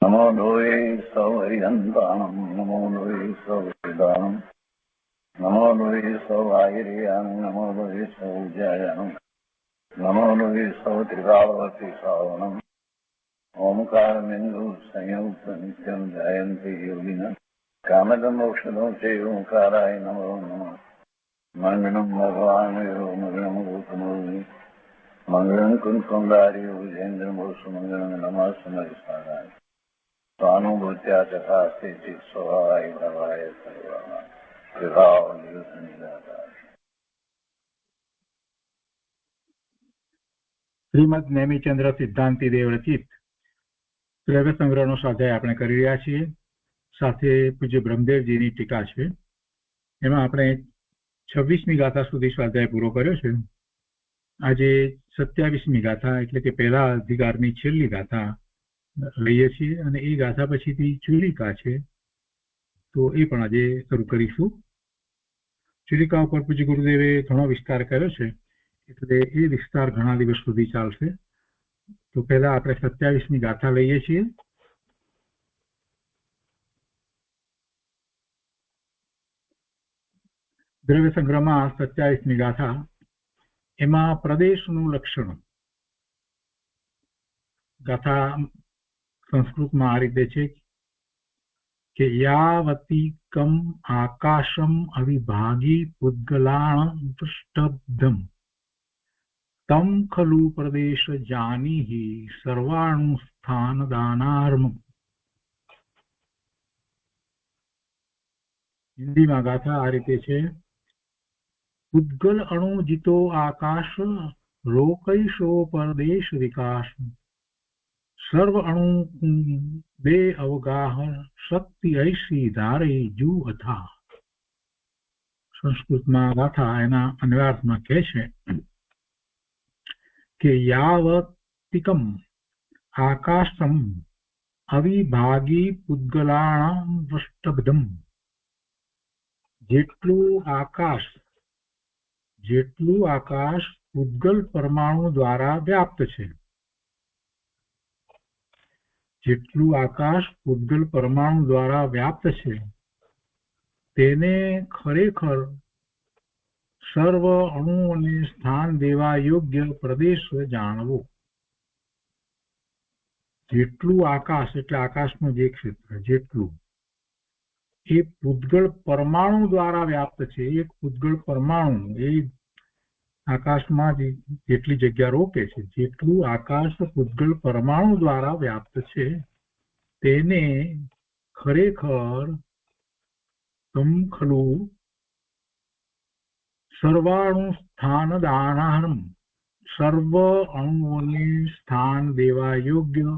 नमो लोये सौहरिहन्तानं नमो लोये सौहृदानं नमो लोये सौभागिर्यानं नमो लोये सौज्यायानं नमो लोये सौत्रिकावती सावनं ओंकारमिन्दु संयुक्त नित्यं जयन्ति योगिनः कामदमोक्षदं चैव ओंकाराय नमो नमः मङ्गलं भगवान् यो मङ्गलं गौतमोऽग्नि मङ्गलं कुञ्कुण्डार्यो विजेन्द्रमोसुमङ्गलं नमः समयसाराय स्वानुभूत्या चकास्ते स्वभावाय भवाय सर्वाः विभाव निरुद्ध निराकार। શ્રીમદ નેમિચંદ્ર સિદ્ધાંતિ દેવ રચિત ત્રૈવ સંગ્રહનો સ્વાધ્યાય આપણે કરી રહ્યા છીએ. સાથે પૂજ્ય બ્રહ્મદેવજીની ટીકા છે. એમાં આપણે 26મી ગાથા સુધી સ્વાધ્યાય પૂરો કર્યો છે. આજે 27મી ગાથા એટલે કે પહેલા અધિકારની છેલ્લી ગાથા લઈએ છીએ અને એ ગાથા પછીથી ચુલિકા છે, તો એ પણ આજે શરૂ કરીશું. ચુલિકા ઉપર પૂજ્ય ગુરુદેવે ઘણો વિસ્તાર કર્યો છે, એટલે એ વિસ્તાર ઘણા દિવસ સુધી ચાલશે. તો પહેલા આપણે 27મી ગાથા લઈએ છીએ. દ્રવ્ય સંગ્રહમાં 27મી ગાથા, એમાં પ્રદેશનું લક્ષણ. ગાથા સંસ્કૃતમાં આ રીતે છે કે યાવતીકમ આકાશમ અવિભાગી પુદ્ગલાણ દૃષ્ટબ્ધમ તમ ખલુ પ્રદેશ જાનીહિ સર્વાણુ સ્થાન દાનાર્મ. હિન્દીમાં ગાથા આ રીતે છે. પુદ્ગલ અણુ જીતો આકાશ રોકૈશો પરદેશ વિકાસ સર્વ અણુ બે અવગાહ શક્તિ ઐસી ધારે જુ અથા. સંસ્કૃતમાં ગાથા એના અન્વયાર્થમાં કહે છે કે યાવતિકમ આકાશમ અવિભાગી પુદ્ગલાણામ દ્રષ્ટબ્ધમ. જેટલું આકાશ પુદ્ગલ પરમાણુ દ્વારા વ્યાપ્ત છે, જેટલું આકાશ પુદ્ગલ પરમાણુ દ્વારા વ્યાપ્ત છે તેને ખરેખર સર્વ અણુઓને સ્થાન દેવા યોગ્ય પ્રદેશ જાણવો. જેટલું આકાશ એટલે આકાશનું જે ક્ષેત્ર જેટલું એ પુદ્ગલ પરમાણુ દ્વારા વ્યાપ્ત છે. એક પુદ્ગલ પરમાણુ એ આકાશમાં જેટલી જગ્યા રોકે છે, જેટલું આકાશ પુદ્ગલ પરમાણુ દ્વારા વ્યાપ્ત છે તેને ખરેખર તમ ખલુ સર્વાણુ સ્થાન દાનાર્મ, સર્વ અણુઓને સ્થાન દેવા યોગ્ય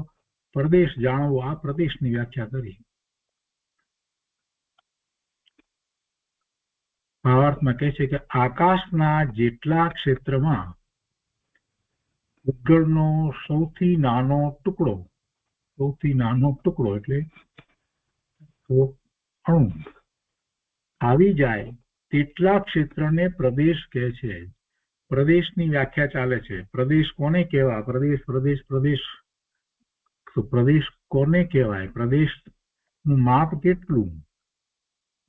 પ્રદેશ જાણવો. આ પ્રદેશની વ્યાખ્યા કરી. ભાવાર્થમાં કહે છે કે આકાશના જેટલા ક્ષેત્રમાં પુદ્ગળનો સૌથી નાનો ટુકડો એટલે અણુ આવી જાય તેટલા ક્ષેત્રને પ્રદેશ કહે છે. પ્રદેશની વ્યાખ્યા ચાલે છે. પ્રદેશ કોને કહેવાય? પ્રદેશ કોને કહેવાય? પ્રદેશનું માપ કેટલું?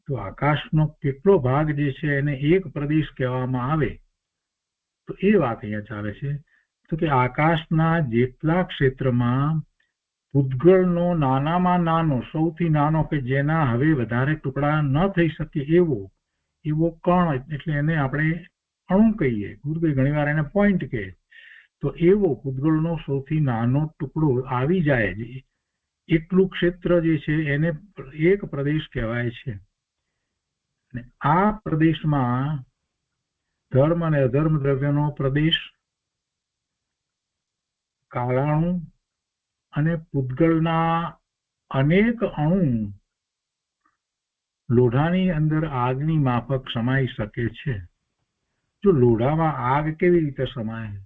તો આકાશનો કેટલો ભાગ જે છે એને એક પ્રદેશ કહેવામાં આવે, તો એ વાત અહીંયા ચાલે છે. તો કે આકાશના જેટલા ક્ષેત્રમાં પુદ્ગળનો નાનામાં નાનો, સૌથી નાનો, કે જેના હવે વધારે ટુકડા ન થઈ શકે એવો કણ, એટલે એને આપણે અણુ કહીએ. ગુરુદેવ ઘણીવાર એને પોઈન્ટ કહે. તો એવો પુદ્ગળનો સૌથી નાનો ટુકડો આવી જાય, એટલું ક્ષેત્ર જે છે એને એક પ્રદેશ કહેવાય છે. આ પ્રદેશમાં ધર્મ અને અધર્મ દ્રવ્યનો પ્રદેશ, કાળાણુ અને પુદ્ગળના અનેક અણુ લોઢાની અંદર આગની માફક સમાઈ શકે છે. જો લોઢામાં આગ કેવી રીતે સમાય?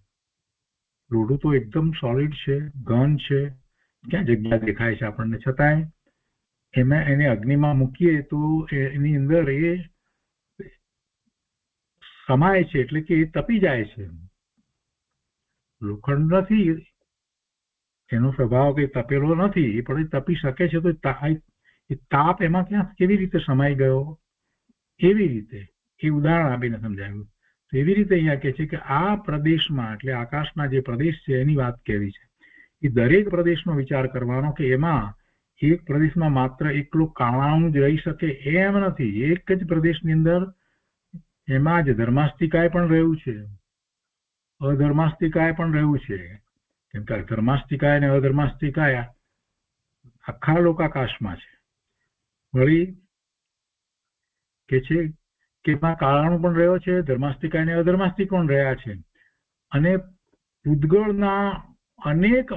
લોઢું તો એકદમ સોલિડ છે, ઘન છે, ક્યાં જગ્યા દેખાય છે આપણને, છતાંય એમાં એને અગ્નિમાં મૂકીએ તો એની અંદર એ સમાય છે, એટલે કે એ તપી જાય છે. લોખંડ નથી એનો સ્વભાવ કઈ તપેલો નથી, પણ એ તપી શકે છે. તો એ તાપ એમાં ક્યાં કેવી રીતે સમાઈ ગયો, એવી રીતે એ ઉદાહરણ આપીને સમજાવ્યું. તો એવી રીતે અહીંયા કહે છે કે આ પ્રદેશમાં, એટલે આકાશના જે પ્રદેશ છે એની વાત કેવી છે. એ દરેક પ્રદેશનો વિચાર કરવાનો કે એમાં એક પ્રદેશમાં માત્ર એકલો કાણાનું જ રહી શકે એમ નથી. એક જ પ્રદેશની અંદર એમાં જ ધર્માસ્તિકાય પણ રહ્યું છે, અધર્માસ્તિકાય પણ રહ્યું છે. કેમ કે ધર્માસ્તિકાય અને અધર્માસ્તિકાય આખા લોકાકાશમાં છે. વળી કે છે કે એમાં કાળાણું પણ રહ્યો છે, ધર્માસ્તિકાય અને અધર્માસ્તિક પણ રહ્યા છે. અને પૂતગળના અનેક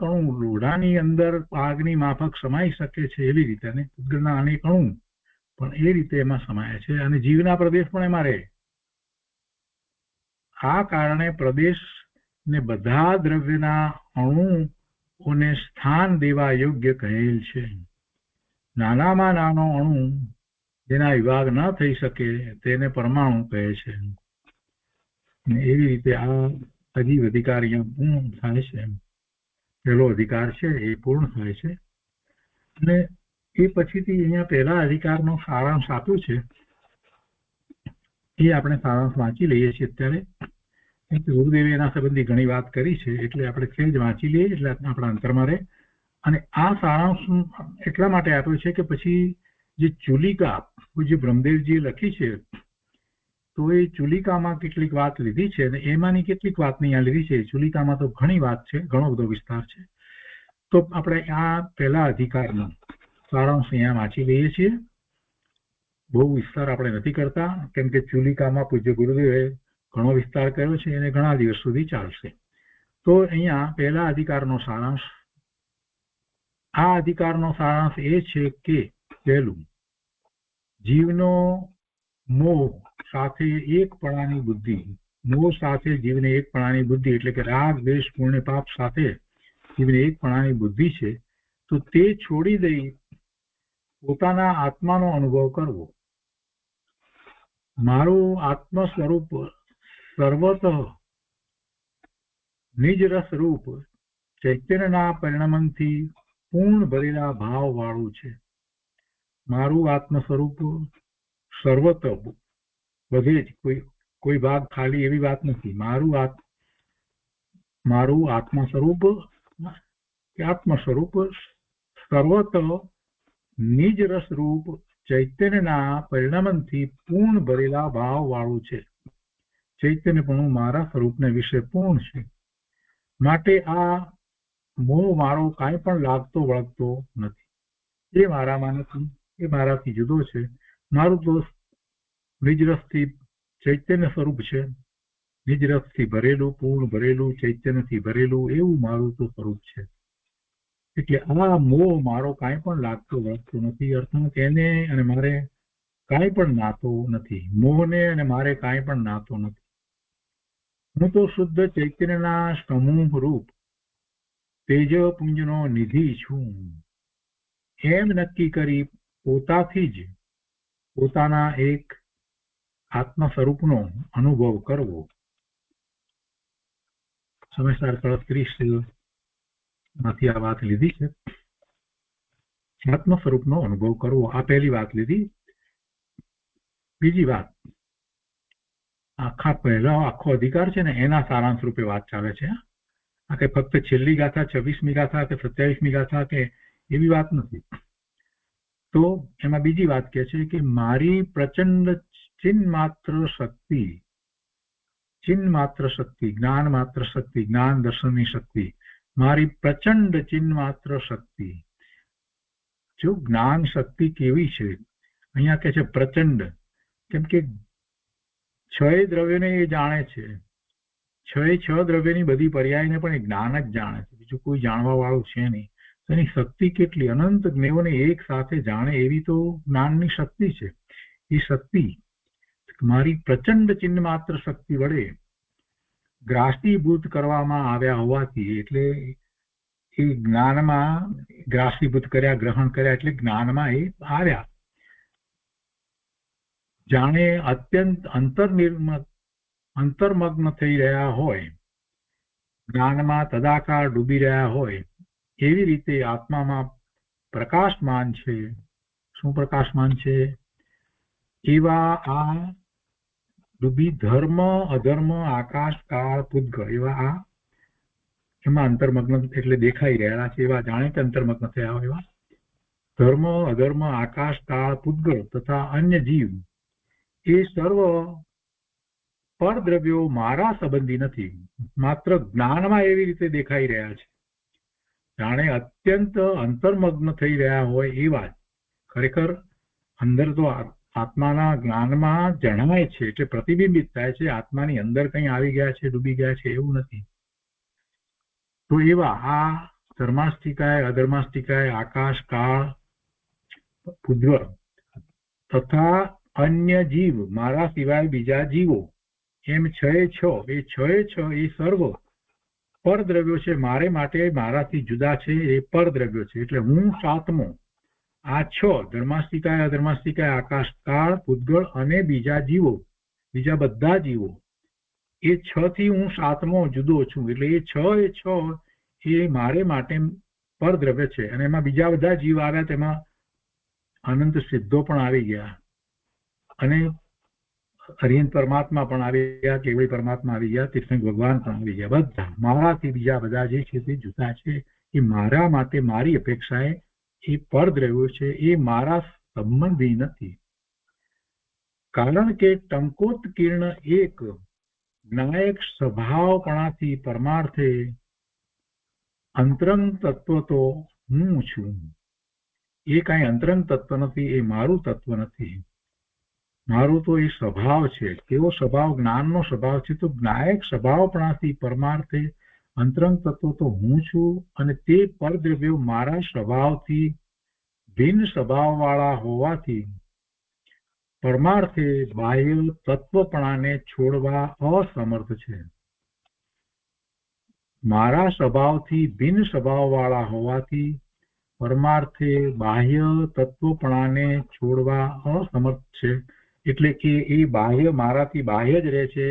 અણુ લોઢાની અંદર આગની માફક સમાઈ શકે છે એવી રીતે, અને પૂતગળના અનેક અણુ પણ એ રીતે એમાં સમાયા છે. અને જીવના પ્રદેશ પણ એમાં રહે. આ કારણે પ્રદેશ ને બધા દ્રવ્યના અણુઓને સ્થાન દેવા યોગ્ય કહેલ છે. નાનામાં નાનો અણુ જેના વિભાગ ન થઈ શકે તેને પરમાણુ કહે છે. એવી રીતે આ અજીબ અધિકાર અહીંયા પૂર્ણ થાય છે. પહેલો અધિકાર છે એ પૂર્ણ થાય છે. અને એ પછીથી અહીંયા પહેલા અધિકારનો સારાંશ આપ્યો છે, એ આપણે સારાંશ વાંચી લઈએ છીએ અત્યારે. ગુરુદેવે એના સંબંધી ઘણી વાત કરી છે, એટલે આપણે ખેજ વાંચી લઈએ એટલે આપણા અંતરમાં રહે. અને આ સારાંશ એટલા માટે આપ્યો છે કે પછી જે ચુલિકા જે બ્રહ્મદેવજીએ લખી છે, તો એ ચુલિકામાં કેટલીક વાત લીધી છે અને એમાંની કેટલીક વાત અહીંયા લીધી છે. ચુલિકામાં તો ઘણી વાત છે, ઘણો બધો વિસ્તાર છે. તો આપણે આ પહેલા અધિકારનો સારાંશ અહીંયા વાંચી લઈએ છીએ. બહુ વિસ્તાર આપણે નથી કરતા, કેમ કે ચુલિકામાં પૂજ્ય ગુરુદેવે ઘણો વિસ્તાર કર્યો છે અને ઘણા દિવસ સુધી ચાલશે. તો અહીંયા પહેલા અધિકારનો સારાંશ, આ અધિકારનો સારાંશ એ છે કે પહેલું, જીવનો મોહ સાથે એકપણાની બુદ્ધિ. મોહ સાથે જીવને એકપણાની બુદ્ધિ, એટલે કે રાગ દ્વેષ પુણ્ય પાપ સાથે જીવને એકપણાની બુદ્ધિ છે, તો તે છોડી દઈ પોતાના આત્માનો અનુભવ કરવો. મારું આત્મ સ્વરૂપ સર્વતઃ નિજ રસ રૂપ ચૈતન્યના પરિણમનથી પૂર્ણ ભરેલા ભાવ વાળું છે. મારું આત્મ સ્વરૂપ સર્વત બધે જ, કોઈ ભાગ ખાલી એવી વાત નથી. મારું આત્મ સ્વરૂપ સર્વત નિજ રસ રૂપ ચૈતન્યના પરિણમનથી પૂર્ણ ભરેલા ભાવ વાળું છે. ચૈતન્યપણું મારા સ્વરૂપને વિશે પૂર્ણ છે. માટે આ મોહ મારો કાંઈ પણ લાગતો વળગતો નથી. એ મારામાં નથી, એ મારાથી જુદો છે. મારું તો નિજરસથી ચૈતન્ય સ્વરૂપ છે. નિજરસથી ભરેલું, પૂર્ણ ભરેલું, ચૈતન્યથી ભરેલું એવું મારું તો સ્વરૂપ છે. એટલે આ મોહ મારો કાંઈ પણ લાગતો વળગતો નથી. અર્થાત એને અને મારે કાંઈ પણ નાતો નથી. મોહને અને મારે કાંઈ પણ નાતો નથી. હું તો શુદ્ધ ચૈતન્યના સમૂહ રૂપ તેજપુંજનો નિધિ છું એમ નક્કી કરી પોતાથી જ પોતાના એક આત્મ સ્વરૂપનો અનુભવ કરવો. સમયસાર કળત્રીસ માંથી આ વાત લીધી છે. આત્મ સ્વરૂપનો અનુભવ કરવો, આ પહેલી વાત લીધી. બીજી વાત, આખો અધિકાર છે ને એના સારાંશ રૂપે વાત ચાલે છે. આ કે ફક્ત છેલ્લી ગાથા 26મી ગાથા કે 27મી ગાથા કે એવી વાત નથી. તો એમાં બીજી વાત કે છે કે મારી પ્રચંડ ચિન્હ માત્ર શક્તિ, જ્ઞાન માત્ર શક્તિ, જ્ઞાન દર્શનની શક્તિ, મારી પ્રચંડ ચિન્હ માત્ર શક્તિ. જો જ્ઞાન શક્તિ કેવી છે, અહીંયા કે છે પ્રચંડ, કેમ કે 6 દ્રવ્યોને એ જાણે છે. 6 દ્રવ્યની બધી પર્યાયને પણ એ જ્ઞાન જ જાણે છે, બીજું કોઈ જાણવા વાળું છે નહીં. એની શક્તિ કેટલી, અનંત જ્ઞેયોને એક સાથે જાણે એવી તો જ્ઞાનની શક્તિ છે. એ શક્તિ મારી પ્રચંડ ચિહ્ન માત્ર શક્તિ વડે ગ્રાસીભૂત કરવામાં આવ્યા હોવાથી, એટલે એ જ્ઞાનમાં ગ્રાસીભૂત કર્યા, ગ્રહણ કર્યા, એટલે જ્ઞાનમાં એ આવ્યા. જાણે અત્યંત અંતર્મગ્ન થઈ રહ્યા હોય જ્ઞાનમાં તદાકાર ડૂબી રહ્યા હોય એવી રીતે આત્મામાં પ્રકાશમાન છે. શું પ્રકાશમાન છે? એવા આ ડૂબી ધર્મ અધર્મ આકાશ કાળ પૂતગળ એવા આ એમાં અંતર્મગ્ન એટલે દેખાઈ રહ્યા છે. એવા જાણે કે અંતર્મગ્ન થયા હોય એવા ધર્મ અધર્મ આકાશ કાળ પૂતગળ તથા અન્ય જીવ એ સર્વ પરદ્રવ્યો મારા સંબંધી નથી, માત્ર જ્ઞાનમાં એવી રીતે દેખાઈ રહ્યા છે. જાણે અત્યંત અંતર્મગ્ન થઈ રહ્યા હોય એવા. ખરેખર અંદર તો આત્માના જ્ઞાનમાં જણાય છે એટલે પ્રતિબિંબિત થાય છે. આત્માની અંદર કંઈ આવી ગયા છે, ડૂબી ગયા છે એવું નથી. તો એવા આ ધર્માસ્તિકાય અધર્માસ્તિકાય આકાશ કાળ પૂતગળ તથા અન્ય જીવ મારા સિવાય બીજા જીવો એમ છ એ છ એ સર્વ પરદ્રવ્યો છે. મારે માટે મારાથી જુદા છે એ પરદ્રવ્યો છે. એટલે હું સાતમો. આ છ ધર્માસ્તિકાય અધર્માસ્તિકાય આકાશ કાળ પૂતગળ અને બીજા જીવો, બીજા બધા જીવો, એ છ થી હું સાતમો જુદો છું. એટલે એ છ એ મારે માટે પરદ્રવ્ય છે. અને એમાં બીજા બધા જીવ આવ્યા, તેમાં અનંત સિદ્ધો પણ આવી ગયા અને હરિયન પરમાત્મા પણ આવી ગયા, કેવળી પરમાત્મા આવી ગયા, તીર્થંકર ભગવાન પણ આવી ગયા. બધા મારાથી બીજા બધા જે છે તે જુદા છે. એ મારા માટે મારી અપેક્ષાએ એ પરદ્રવ્યો છે, એ મારા સંબંધી નથી. કારણ કે ટંકોત્કીર્ણ એક જ્ઞાયક સ્વભાવપણાથી પરમાર્થે અંતરંગ તત્વ તો હું છું. એ કાંઈ અંતરંગ તત્વ નથી, એ મારું તત્વ નથી. મારું તો એ સ્વભાવ છે. કેવો સ્વભાવ? જ્ઞાનનો સ્વભાવ છે. તો જ્ઞાયક સ્વભાવપણાથી પરમાર્થે અંતરંગ તત્વ તો હું છું. અને તે પરદ્રવ્યો મારા સ્વભાવથી ભિન્ન સ્વભાવવાળા હોવાથી પરમાર્થે બાહ્ય તત્વપણાને છોડવા અસમર્થ છે. મારા સ્વભાવથી ભિન્ન સ્વભાવવાળા હોવાથી પરમાર્થે બાહ્ય તત્વપણાને છોડવા અસમર્થ છે. એટલે કે એ બાહ્ય મારાથી બાહ્ય જ રહે છે,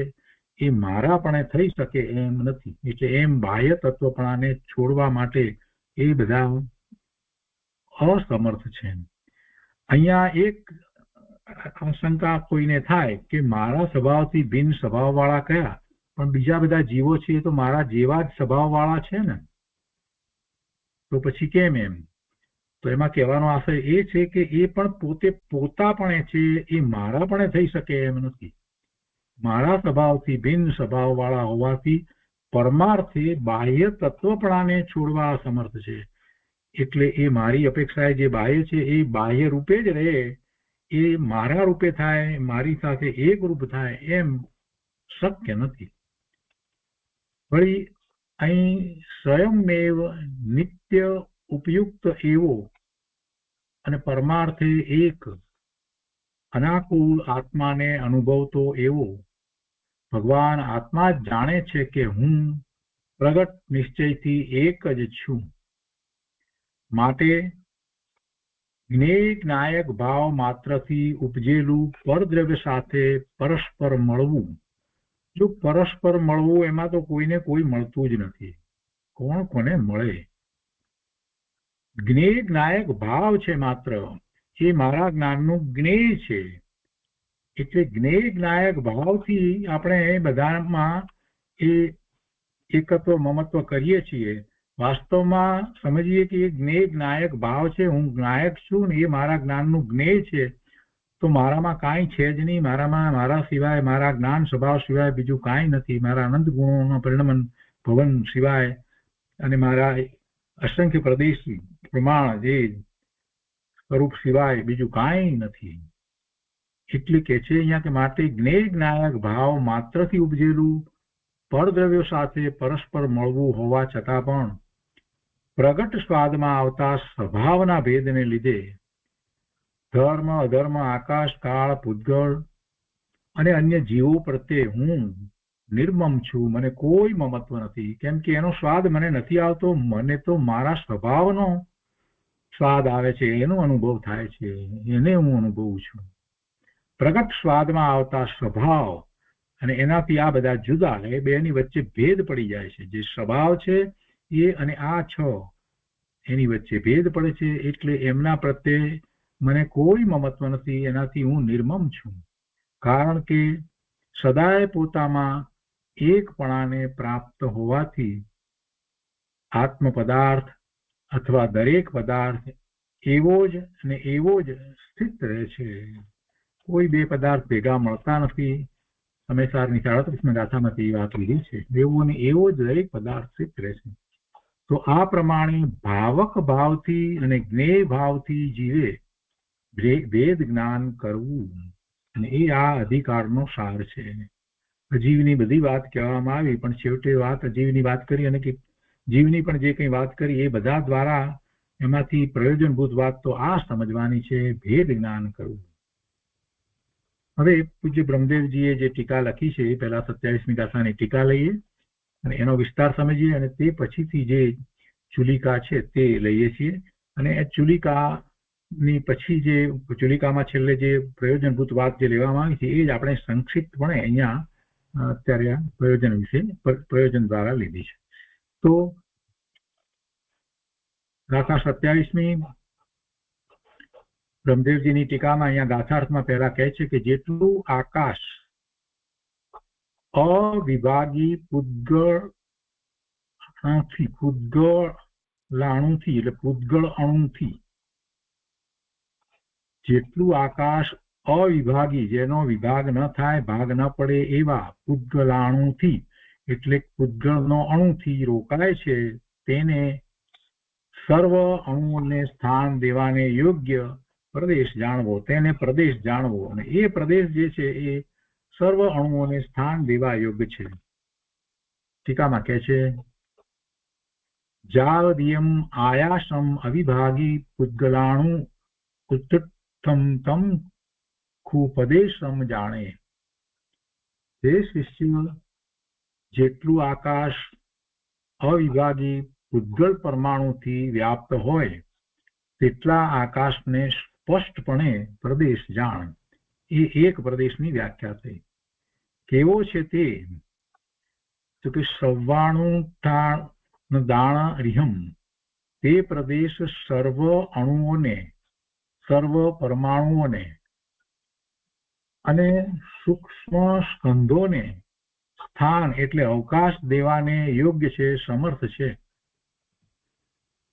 એ મારાપણે થઈ શકે એમ નથી. એટલે એમ બાહ્ય તત્વપણાને છોડવા માટે એ બધા અસમર્થ છે. અહીંયા એક આશંકા કોઈને થાય કે મારા સ્વભાવથી ભિન્ન સ્વભાવવાળા કયા? પણ બીજા બધા જીવો છે એ તો મારા જેવા જ સ્વભાવવાળા છે ને, તો પછી કેમ એમ? તો એમાં કહેવાનો આશય એ છે કે એ પણ પોતે પોતાપણે છે, એ મારાપણે થઈ શકે એમ નથી. મારા સ્વભાવથી ભિન્ન સ્વભાવવાળા હોવાથી પરમાર્થે બાહ્ય તત્વપણાને છોડવા અસમર્થ છે. એટલે એ મારી અપેક્ષાએ જે બાહ્ય છે એ બાહ્ય રૂપે જ રહે, એ મારા રૂપે થાય, મારી સાથે એક રૂપ થાય એમ શક્ય નથી. વળી અહીં સ્વયંમેવ નિત્ય ઉપયુક્ત એવો અને પરમાર્થે એક અનાકુળ આત્માને અનુભવતો એવો ભગવાન આત્મા જ જાણે છે કે હું પ્રગટ નિશ્ચયથી એક જ છું. માટે જ્ઞેય જ્ઞાયક ભાવ માત્રથી ઉપજેલું પરદ્રવ્ય સાથે પરસ્પર મળવું. જો પરસ્પર મળવું એમાં તો કોઈને કોઈ મળતું જ નથી. કોણ કોને મળે? જ્ઞેય જ્ઞાયક ભાવ છે માત્ર, એ મારા જ્ઞાનનું જ્ઞેય છે. એટલે જ્ઞેય જ્ઞાયક ભાવથી આપણે બધામાં એ એકત્વ મમત્વ કરીએ છીએ. વાસ્તવમાં સમજીએ કે એ જ્ઞેય જ્ઞાયક ભાવ છે, હું જ્ઞાયક છું ને એ મારા જ્ઞાનનું જ્ઞેય છે. તો મારામાં કાંઈ છે જ નહીં. મારામાં મારા સિવાય, મારા જ્ઞાન સ્વભાવ સિવાય બીજું કાંઈ નથી. મારા અનંત ગુણોનો પરિણમન ભવન સિવાય અને મારા અસંખ્ય પ્રદેશ પ્રમાણ જે સ્વરૂપ સિવાય બીજું કાંઈ નથી. એટલે કે છે અહીંયા કે માટે જ્ઞેય જ્ઞાયક ભાવ માત્રથી ઉપજેલું પરદ્રવ્યો સાથે પરસ્પર મળવું હોવા છતાં પણ પ્રગટ સ્વાદમાં આવતા સ્વભાવના ભેદને લીધે ધર્મ અધર્મ આકાશ કાળ પૂતગળ અને અન્ય જીવો પ્રત્યે હું નિર્મમ છું. મને કોઈ મમત્વ નથી, કેમ કે એનો સ્વાદ મને નથી આવતો. મને તો મારા સ્વભાવનો સ્વાદ આવે છે, એનો અનુભવ થાય છે, એને હું અનુભવું છું. પ્રગટ સ્વાદમાં આવતા સ્વભાવ અને એનાથી આ બધા જુદા, એ બેની વચ્ચે ભેદ પડી જાય છે. જે સ્વભાવ છે એ અને આ છ એની વચ્ચે ભેદ પડે છે, એટલે એમના પ્રત્યે મને કોઈ મમત્વ નથી, એનાથી હું નિર્મમ છું. કારણ કે સદાય પોતામાં એકપણાને પ્રાપ્ત હોવાથી આત્મ પદાર્થ અથવા દરેક પદાર્થ એવો જ અને એવો જ સ્થિત રહે છે. કોઈ બે પદાર્થ ભેગા મળતા નથી. સમયસારની 37મી ગાથામાંથી વાત લીધી છે. એવો ને એવો જ દરેક પદાર્થ સ્થિત રહે છે. તો આ પ્રમાણે ભાવક ભાવથી અને જ્ઞેય ભાવથી જીવે વેદ જ્ઞાન કરવું, અને એ આ અધિકારનો સાર છે. અજીવની બધી વાત કહેવામાં આવી, પણ છેવટે વાત અજીવની વાત કરી અને જીવની પણ જે કંઈ વાત કરી એ બધા દ્વારા એમાંથી પ્રયોજનભૂત વાત તો આ સમજવાની છે, ભેદ જ્ઞાન કરવું. હવે પૂજ્ય બ્રહ્મદેવજીએ જે ટીકા લખી છે એ પહેલા 27મી ગાથાની ટીકા લઈએ અને એનો વિસ્તાર સમજીએ, અને તે પછીથી જે ચુલિકા છે તે લઈએ છીએ. અને એ ચુલિકાની પછી જે ચુલિકામાં છેલ્લે જે પ્રયોજનભૂત વાત જે લેવામાં આવી છે એ જ આપણે સંક્ષિપ્તપણે અહીંયા અત્યારે આ પ્રયોજન દ્વારા લીધી છે. તો ગાથા 27મી બ્રહ્મદેવજીની ટીકામાં અહીંયા ગાથાર્થમાં પહેલા કહે છે કે જેટલું આકાશ અવિભાગી પૂતગળાણુથી એટલે પૂતગળ અણુથી, જેટલું આકાશ અવિભાગી જેનો વિભાગ ન થાય, ભાગ ન પડે એવા પૂતગળાણુથી એટલે પૂતગળનો અણુથી રોકાય છે, તેને સર્વ અણુઓને સ્થાન દેવાને યોગ્ય પ્રદેશ જાણવો, તેને પ્રદેશ જાણવો. અને એ પ્રદેશ જે છે એ સર્વ અણુઓને સ્થાન દેવા યોગ્ય છે. ટીકામાં કહે છે જાવદિયમ આયાસમ અવિભાગી પૂતગલાણુ ઉત્તમ તમ ખૂપદેશમ જાણે. જે શિષ્ય જેટલું આકાશ અવિભાગી પૂતગળ પરમાણુથી વ્યાપ્ત હોય તેટલા આકાશને સ્પષ્ટપણે પ્રદેશ જાણ. એ એક પ્રદેશની વ્યાખ્યા થઈ. કેવો છે તે? તો કે 94 દાણા રિહમ, તે પ્રદેશ સર્વ અણુઓને, સર્વ પરમાણુઓને અને સૂક્ષ્મ સ્કંધોને સ્થાન એટલે અવકાશ દેવાને યોગ્ય છે, સમર્થ છે.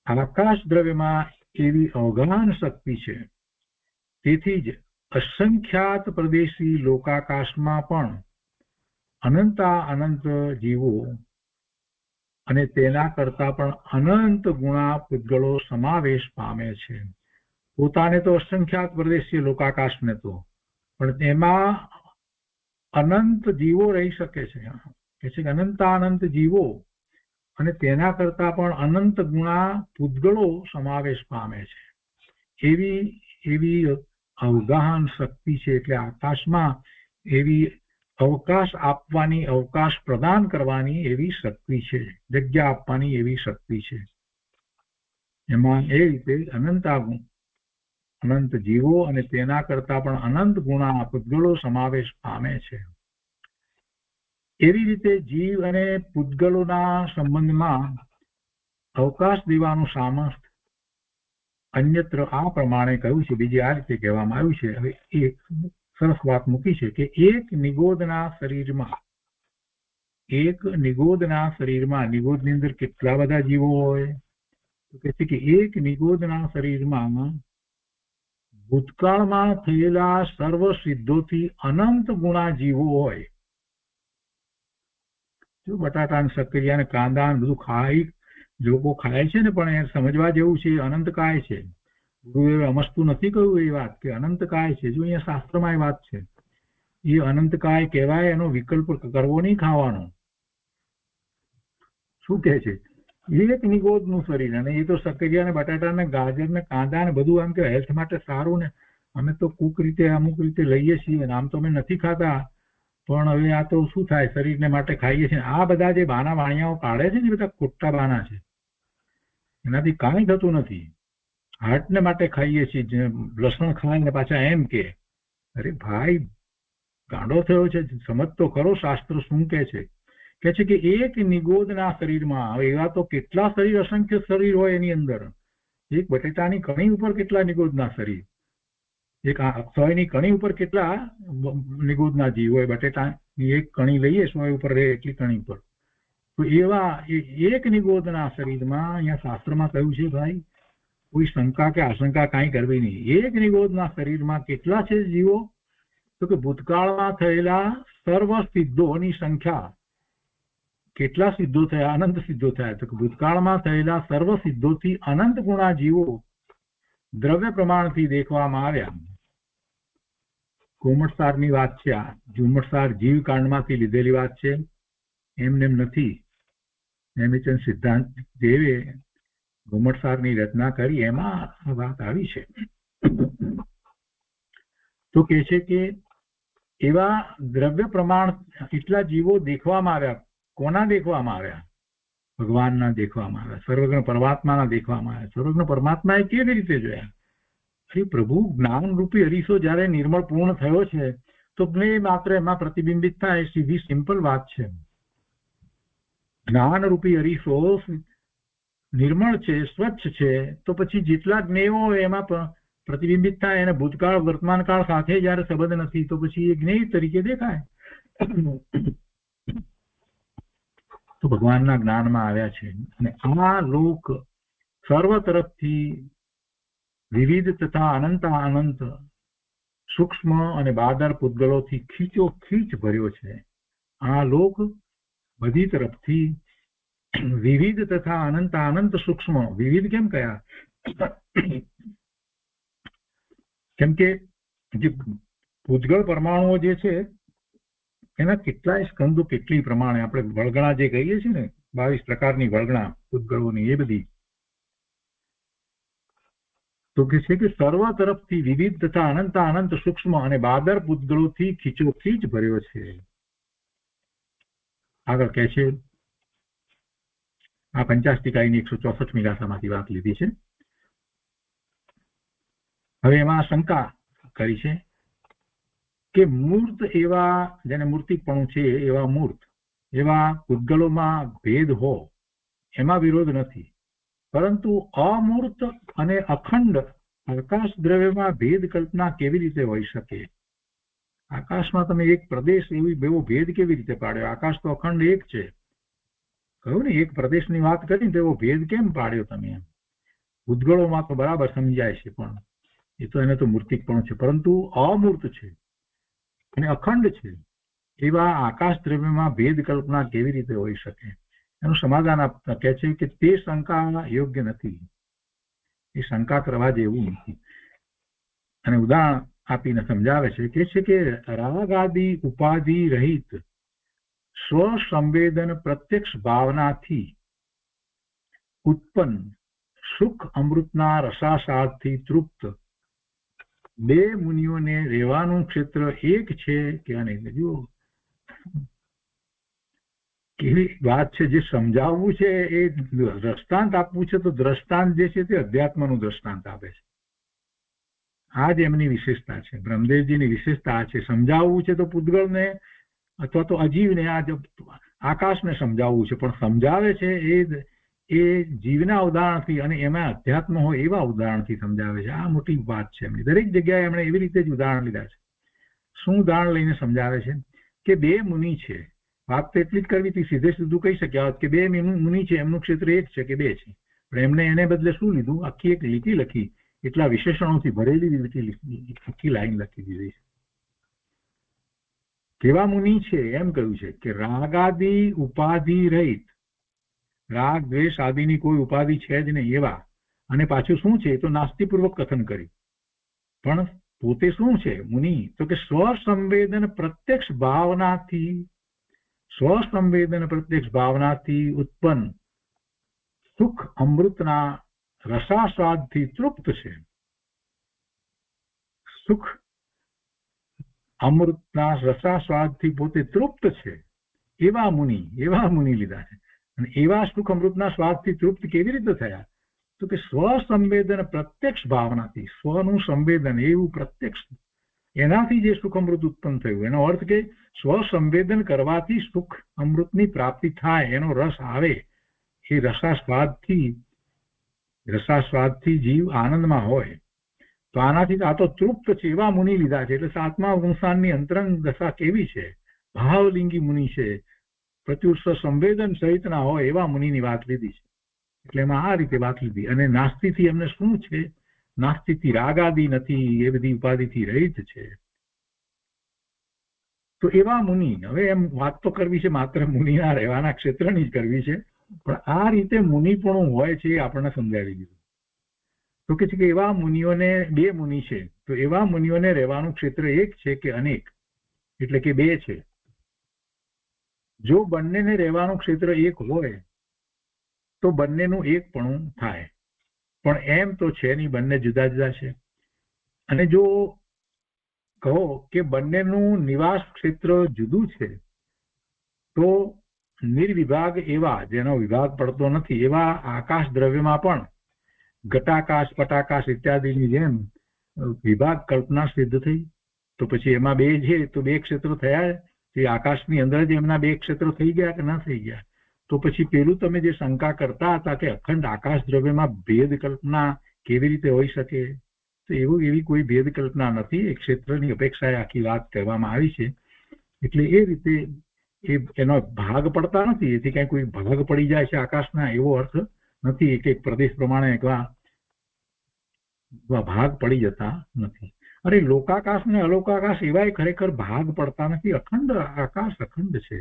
આકાશ દ્રવ્યમાં એવી અવગાહન શક્તિ છે, તેથી જ અસંખ્યાત પ્રદેશી લોકાકાશમાં પણ અનંતા અનંત જીવો અને તેના કરતા પણ અનંત ગુણા પૂતગળો સમાવેશ પામે છે. પોતાને તો અસંખ્યાત પ્રદેશી લોકાકાશને તો, પણ તેમાં અનંત જીવો રહી શકે છે. કે છે અનંતા અનંત જીવો અને તેના કરતા પણ અનંત ગુણા પૂતગળો સમાવેશ પામે છે. એવી અવગાહન શક્તિ છે. એટલે આકાશમાં એવી અવકાશ આપવાની, અવકાશ પ્રદાન કરવાની એવી શક્તિ છે, જગ્યા આપવાની એવી શક્તિ છે. એમાં એ રીતે અનંત જીવો અને તેના કરતા પણ અનંત ગુણા પૂતગળો સમાવેશ પામે છે. એવી રીતે જીવ અને પૂતગળોના સંબંધમાં અવકાશ દેવાનું સામર્થ્ય અન્યત્ર આ પ્રમાણે કહ્યું છે, બીજી આ રીતે કહેવામાં આવ્યું છે. હવે એક સરસ વાત મૂકી છે કે એક નિગોદના શરીરમાં, નિગોદની અંદર કેટલા બધા જીવો હોય? તો કહે છે કે એક નિગોદના શરીરમાં ભૂતકાળમાં થયેલા સર્વ સિદ્ધોથી અનંત ગુણા જીવો હોય. જો બટાટા સક્કરિયા ને કાંદા બધું ખાઈ લોકો ખાય છે ને, પણ એ સમજવા જેવું છે. અનંતકાય છે. ગુરુએ અમસ્તું નથી કહ્યું એ વાત કે અનંતકાય છે. જો અહીંયા શાસ્ત્રમાં એ વાત છે, એ અનંતકાય કહેવાય. એનો વિકલ્પ કરવો નહીં ખાવાનો. શું કહે છે? એક નિગોદનું શરીર, અને એ તો સક્કરિયા ને બટાટા ને ગાજર ને કાંદા ને બધું આમ કે હેલ્થ માટે સારું ને, અમે તો અમુક રીતે લઈએ છીએ. આમ તો અમે નથી ખાતા, પણ હવે આ તો શું થાય, શરીરને માટે ખાઈએ છીએ. આ બધા જે બાના વાણિયાઓ કાઢે છે ને, બધા ખોટા બાના છે. એનાથી કાંઈ થતું નથી. હાર્ટને માટે ખાઈએ છીએ. લસણ ખાઈને પાછા એમ કે અરે ભાઈ, ગાંડો થયો છે, સમજતો ખરો શાસ્ત્ર શું કહે છે કે એક નિગોદના શરીરમાં, હવે એવા તો કેટલા શરીર, અસંખ્ય શરીર હોય એની અંદર. એક બટેટાની કણી ઉપર કેટલા નિગોદના શરીર, એક સોયની કણી ઉપર કેટલા નિગોદના જીવ હોય. બટેટાની એક કણી લઈએ સોય ઉપર રહે એટલી કણી ઉપર, તો એવા એક નિગોદના શરીરમાં અહીંયા શાસ્ત્રમાં કહ્યું છે ભાઈ કોઈ શંકા કે આશંકા કાંઈ કરવી નહીં. એક નિગોદના શરીરમાં કેટલા છે જીવો? તો કે ભૂતકાળમાં થયેલા સર્વ સિદ્ધોની સંખ્યા. કેટલા સિદ્ધો થયા? અનંત સિદ્ધો થયા. તો કે ભૂતકાળમાં થયેલા સર્વ સિદ્ધોથી અનંત ગુણા જીવો દ્રવ્ય પ્રમાણથી દેખવામાં આવ્યા. કોમટસારની વાત છે આ. ઝુમટસાર જીવકાંડમાંથી લીધેલી વાત છે, એમને એમ નથી. હેમચંદ સિદ્ધાંત દેવે ઘુમટસારની રચના કરી, એમાં આ વાત આવી છે. તો કે છે કે એવા દ્રવ્ય પ્રમાણ એટલા જીવો દેખવામાં આવ્યા. કોના દેખવામાં આવ્યા? ભગવાનના દેખવામાં આવ્યા, સર્વજ્ઞ પરમાત્માના દેખવામાં આવ્યા. સર્વજ્ઞ પરમાત્માએ કેવી રીતે જોયા? શ્રી પ્રભુ જ્ઞાન રૂપી અરીસો જયારે નિર્મળ પૂર્ણ થયો છે તો માત્ર એમાં પ્રતિબિંબિત થાય. સીધી સિમ્પલ વાત છે. જ્ઞાન રૂપી અરીસો નિર્મળ છે, સ્વચ્છ છે, તો પછી જેટલા જ્ઞેયો હોય એમાં પ્રતિબિંબિત થાય. અને ભૂતકાળ વર્તમાન કાળ સાથે જયારે સંબંધ નથી તો પછી એ જ્ઞેય તરીકે દેખાય. તો ભગવાનના જ્ઞાનમાં આવ્યા છે. અને આ લોક સર્વ તરફથી વિવિધ તથા અનંત અનંત સૂક્ષ્મ અને બાદર પૂતગલોથી ખીચો ખીચ ભર્યો છે. આ લોક બધી તરફથી વિવિધ તથા અનંત અનંત સૂક્ષ્મ. વિવિધ કેમ કયા? કેમ કે જે પૂતગળ પરમાણુઓ જે છે એના કેટલાય સ્કંદો, કેટલી પ્રમાણે આપણે વળગણા જે કહીએ છીએ ને, 22 પ્રકારની વળગણા પૂતગળોની, એ બધી. તો કે છે કે સર્વ તરફથી વિવિધ તથા અનંત અનંત સૂક્ષ્મ અને બાદર પૂતગળોથી ખીચોખીચ ભર્યો છે. આગળ કહે છે, આ પંચાષ્ટિકાઈની 164મી ગાથામાંથી વાત લીધી છે. હવે એમાં શંકા કરી છે કે મૂર્ત એવા, જેને મૂર્તિકપણું છે એવા મૂર્ત, એવા પૂતગલોમાં ભેદ હો એમાં વિરોધ નથી, પરંતુ અમૂર્ત અને અખંડ આકાશ દ્રવ્યમાં ભેદ કલ્પના કેવી રીતે હોઈ શકે? આકાશમાં તમે એક પ્રદેશ એવો ભેદ કેવી રીતે પાડ્યો? આકાશ તો અખંડ એક છે. કહ્યું ને, એક પ્રદેશની વાત કરી તો એવો ભેદ કેમ પાડ્યો તમે? પૂતગળોમાં તો બરાબર સમજાય છે, પણ એ તો એને તો મૂર્તિકપણું છે, પરંતુ અમૂર્ત છે અને અખંડ છે એવા આકાશ દ્રવ્યમાં ભેદ કલ્પના કેવી રીતે હોઈ શકે? એનું સમાધાન આપતા કહે છે કે તે શંકા યોગ્ય નથી, એ શંકા કરવા જેવું નથી. અને ઉદાહરણ આપીને સમજાવે છે કે રાગ આદિ ઉપાધિ રહિત સ્વસંવેદન પ્રત્યક્ષ ભાવનાથી ઉત્પન્ન સુખ અમૃતના રસાસ્વાદથી તૃપ્ત બે મુનિઓને રહેવાનું ક્ષેત્ર એક છે કે નહીં? જુઓ કેવી વાત છે. જે સમજાવવું છે એ દ્રષ્ટાંત આપવું છે, તો દ્રષ્ટાંત જે છે તે અધ્યાત્મનું દ્રષ્ટાંત આપે છે. આ જ એમની વિશેષતા છે, બ્રહ્મદેવજીની વિશેષતા છે. સમજાવવું છે તો પૂતગળને અથવા તો અજીવને, આ આકાશને સમજાવવું છે, પણ સમજાવે છે એ જીવના ઉદાહરણથી, અને એમાં અધ્યાત્મ હોય એવા ઉદાહરણથી સમજાવે છે. આ મોટી વાત છે એમની. દરેક જગ્યાએ એમણે એવી રીતે જ ઉદાહરણ લીધા છે. શું ઉદાહરણ લઈને સમજાવે છે? કે બે મુનિ છે. વાત તો એટલી જ કરવી હતી, સીધે સીધું કહી શક્યા હોત કે બે મુનિ છે, એમનું ક્ષેત્ર એક છે કે બે છે, પણ એમને એને બદલે શું લીધું? આખી એક લીટી લખી, એટલા વિશેષણોથી ભરેલી આખી લાઈન લખી દીધી છે. કેવા મુનિ છે એમ કહ્યું છે કે રાગાદિ ઉપાધિ રહિત, રાગ દ્વેષ આદિની કોઈ ઉપાધિ છે જ નહીં એવા. અને પાછું શું છે? તો નાસ્તિપૂર્વક કથન કર્યું. પણ પોતે શું છે મુનિ? તો કે સ્વસંવેદન પ્રત્યક્ષ ભાવનાથી ઉત્પન્ન સુખ અમૃતના રસાસ્વાદથી તૃપ્ત છે. સુખ અમૃતના રસાસ્વાદથી પોતે તૃપ્ત છે એવા મુનિ લીધા છે. અને એવા સુખ અમૃતના સ્વાદથી તૃપ્ત કેવી રીતે થયા? તો કે સ્વસંવેદન પ્રત્યક્ષ ભાવનાથી, સ્વનું સંવેદન એવું પ્રત્યક્ષ એનાથી જે સુખ અમૃત ઉત્પન્ન થયું, એનો અર્થ કે સ્વસંવેદન કરવાથી સુખ અમૃતની પ્રાપ્તિ થાય, એનો રસ આવે, એ રસાસ્વાદથી જીવ આનંદમાં હોય. તો આનાથી આ તો તૃપ્ત છે એવા મુનિ લીધા છે. એટલે સાતમા વંશાની અંતરંગ દશા કેવી છે, ભાવલિંગી મુનિ છે, પ્રચુર સંવેદન સહિતના હોય એવા મુનિની વાત લીધી છે. એટલે એમાં આ રીતે વાત લીધી. અને નાસ્તિથી એમને શું છે, નાસ્તિથી રાગાદી નથી, એ બધી ઉપાધિથી રહિત છે. તો એવા મુનિ, હવે એમ વાત તો કરવી છે માત્ર મુનિના રહેવાના ક્ષેત્રની જ કરવી છે, પણ આ રીતે મુનિપણું હોય છે એ આપણને સમજાવી દીધું. તો કે છે કે એવા મુનિઓને, બે મુનિ છે, તો એવા મુનિઓને રહેવાનું ક્ષેત્ર એક છે કે અનેક, એટલે કે બે છે. જો બંનેને રહેવાનું ક્ષેત્ર એક હોય તો બંનેનું એકપણું થાય, પણ એમ તો છે નહીં, બંને જુદા જુદા છે. અને જો કહો કે બંનેનું નિવાસ ક્ષેત્ર જુદું છે, તો નિર્વિભાગ એવા, જેનો વિભાગ પડતો નથી, એવા આકાશ દ્રવ્યમાં પણ ઘટાકાશ, પટાકાશ ઇત્યાદિની જેમ વિભાગ કલ્પના સિદ્ધ થઈ. તો પછી એમાં બે છે તો બે ક્ષેત્રો થયા, તે આકાશની અંદર જ એમના બે ક્ષેત્રો થઈ ગયા કે ના થઈ ગયા? તો પછી પેલું તમે જે શંકા કરતા હતા કે અખંડ આકાશ દ્રવ્યમાં ભેદ કલ્પના કેવી રીતે હોઈ શકે, તો એવી કોઈ ભેદ કલ્પના નથી. એ ક્ષેત્રની અપેક્ષાએ આખી વાત કહેવામાં આવી છે. એટલે એ રીતે એનો ભાગ પડતા નથી, એથી કઈ કોઈ ભાગ પડી જાય છે આકાશના, એવો અર્થ નથી. એક પ્રદેશ પ્રમાણે ભાગ પડી જતા નથી. અરે લોકાકાશ ને અલોકાકાશ એવાય ખરેખર ભાગ પડતા નથી, અખંડ આકાશ અખંડ છે.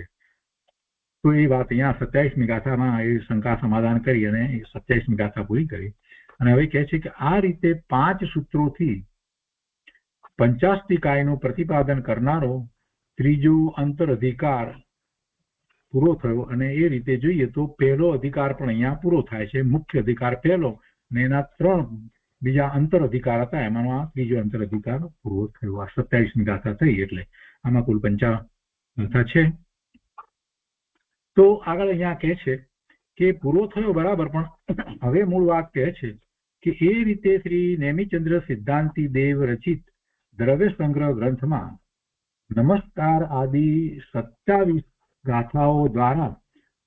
તો એ વાત અહીંયા 27મી ગાથામાં એ શંકા સમાધાન કરી અને 27મી ગાથા પૂરી કરી. અને હવે કહે છે કે આ રીતે 5 સૂત્રોથી પંચાસ્તિકાયનું પ્રતિપાદન કરનારો ત્રીજો અંતર અધિકાર પૂરો થયો. અને એ રીતે જોઈએ તો પહેલો અધિકાર પણ અહીંયા પૂરો થાય છે. મુખ્ય અધિકાર પહેલો અને એના 3 બીજા અંતર અધિકાર હતા, એમાંનો આ ત્રીજો અંતર અધિકાર પૂરો થયો. આ 27મી ગાથા થઈ. એટલે આમાં કુલ 55 ગાથા છે. તો આગળ અહીંયા કહે છે કે પૂરો થયો બરાબર, પણ હવે મૂળ વાત કહે છે કે એ રીતે શ્રી નેમિચંદ્ર સિદ્ધાંતિ દેવ રચિત દ્રવ્ય સંગ્રહ ગ્રંથમાં નમસ્કાર આદિ 27 ગાથાઓ દ્વારા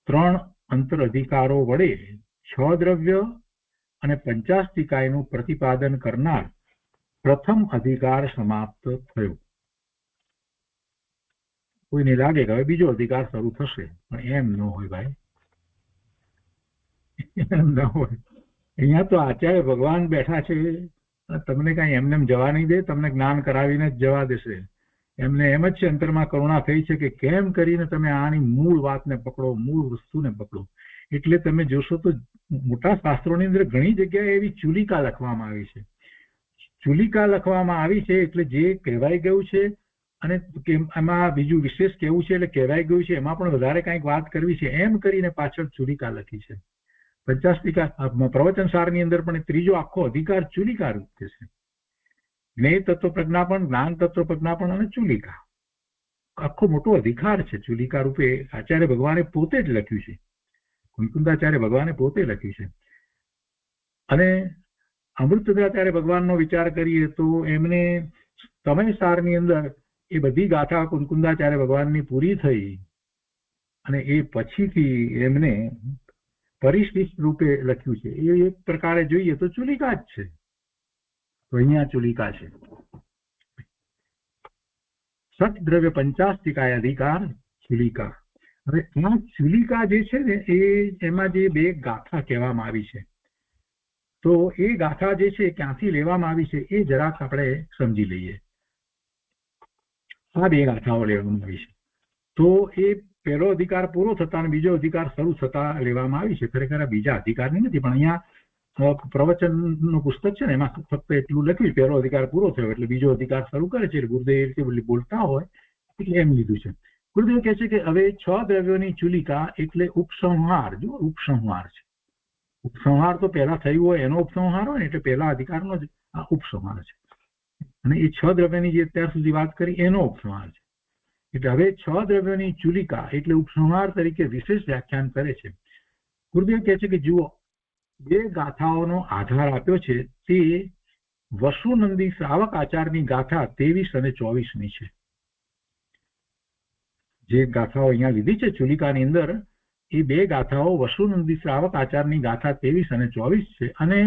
3 અંતર અધિકારો વડે 6 દ્રવ્ય અને પંચાસ્તિકાયનું પ્રતિપાદન કરનાર પ્રથમ અધિકાર સમાપ્ત થયો. કોઈને લાગે કે હવે બીજો અધિકાર શરૂ થશે, પણ એમ ન હોય ભાઈ, એમ ન હોય. અહીંયા તો આચાર્ય ભગવાન બેઠા છે, તમને કઈ એમને જવા નહીં દે, તમને જ્ઞાન કરાવીને જ જવા દેશે. એમને એમ જ છે, અંતરમાં કરુણા થઈ છે કે કેમ કરીને તમે આની મૂળ વાતને પકડો, મૂળ વસ્તુને પકડો. એટલે તમે જોશો તો મોટા શાસ્ત્રોની અંદર ઘણી જગ્યાએ એવી ચુલિકા લખવામાં આવી છે. ચુલિકા લખવામાં આવી છે એટલે જે કહેવાઈ ગયું છે અને એમાં બીજું વિશેષ કેવું છે એટલે કહેવાઈ ગયું છે, એમાં પણ વધારે કંઈક વાત કરવી છે, એમ કરીને પાછળ ચુલિકા લખી છે. પંચાસ્તિકા પ્રવચન સારની અંદર પણ ત્રીજો આખો અધિકાર ચુલિકા રૂપ છે. જ્ઞેય તત્વ પ્રજ્ઞાપણ, જ્ઞાન તત્વ પ્રજ્ઞાપણ અને ચુલિકા, આખો મોટો અધિકાર છે. ચુલિકા રૂપે આચાર્ય ભગવાને પોતે જ લખ્યું છે, કુંકુંદાચાર્ય ભગવાને પોતે લખ્યું છે. અને અમૃતચંદ્રાચાર્ય ભગવાનનો વિચાર કરીએ તો એમને સમય સારની અંદર એ બધી ગાથા કુંકુંદાચાર્ય ભગવાનની પૂરી થઈ અને એ પછીથી એમને પરિશિષ્ટ રૂપે લખ્યું છે. એ એક પ્રકારે જોઈએ તો ચુલિકા જ છે. તો અહીંયા ચુલિકા છે. સતદ્રવ્ય પંચાસ્તિકાય અધિકાર ચુલિકા. હવે આ ચુલિકા જે છે ને એમાં જે 2 ગાથા કહેવામાં આવી છે, તો એ ગાથા જે છે ક્યાંથી લેવામાં આવી છે એ જરાક આપણે સમજી લઈએ. આ 2 ગાથાઓ લેવામાં આવી છે. તો એ પહેલો અધિકાર પૂરો થતા અને બીજો અધિકાર શરૂ થતા લેવામાં આવી છે. ખરેખર આ બીજા અધિકારની નથી, પણ અહીંયા પ્રવચનનું પુસ્તક છે ને એમાં ફક્ત એટલું લખ્યું, પહેલો અધિકાર પૂરો થયો એટલે બીજો અધિકાર શરૂ કરે છે. એટલે ગુરુદેવ એ રીતે બોલતા હોય એટલે એમ લીધું છે. ગુરુદેવ કહે છે કે હવે 6 દ્રવ્યોની ચુલિકા એટલે ઉપસંહાર. જો ઉપસંહાર છે, ઉપસંહાર તો પહેલા થયું હોય એનો ઉપસંહાર હોય ને, એટલે પહેલા અધિકારનો જ આ ઉપસંહાર છે. અને એ 6 દ્રવ્યની જે અત્યાર સુધી વાત કરી એનો ઉપસંહાર છે. એટલે હવે 6 દ્રવ્યોની ચુલિકા એટલે ઉપસંહાર તરીકે વિશેષ વ્યાખ્યાન કરે છે. ગુરુદેવ કહે છે કે જુઓ, 2 ગાથાઓનો આધાર આપ્યો છે તે વસુનંદી શ્રાવક આચારની ગાથા 23 અને 24ની છે. જે ગાથાઓ અહીંયા લીધી છે ચુલિકાની અંદર, એ બે ગાથાઓ વસુનંદી શ્રાવક આચારની ગાથા 23 અને 24 છે. અને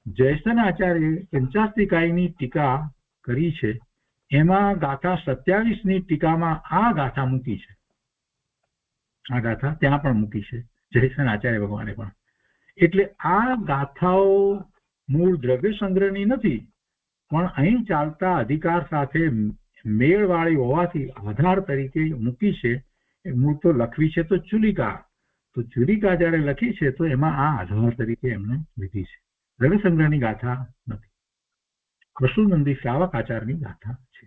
જયસન આચાર્ય પંચાસ્તિકાયની ટીકા કરી છે, એમાં ગાથા 27ની ટીકામાં આ ગાથા મૂકી છે. આ ગાથા ત્યાં પણ મૂકી છે જયસન આચાર્ય ભગવાને પણ. એટલે આ ગાથાઓ મૂળ દ્રવ્ય સંગ્રહની નથી, પણ અહીં ચાલતા અધિકાર સાથે મેળવાળી હોવાથી આધાર તરીકે મૂકી છે. મૂળ તો લખવી છે તો ચુલિકા, તો ચુલિકા જયારે લખી છે તો એમાં આ આધાર તરીકે એમને લીધી છે. દ્રવ્ય સંગ્રહની ગાથા નથી, વસુનંદી શ્રાવક આચારની ગાથા છે.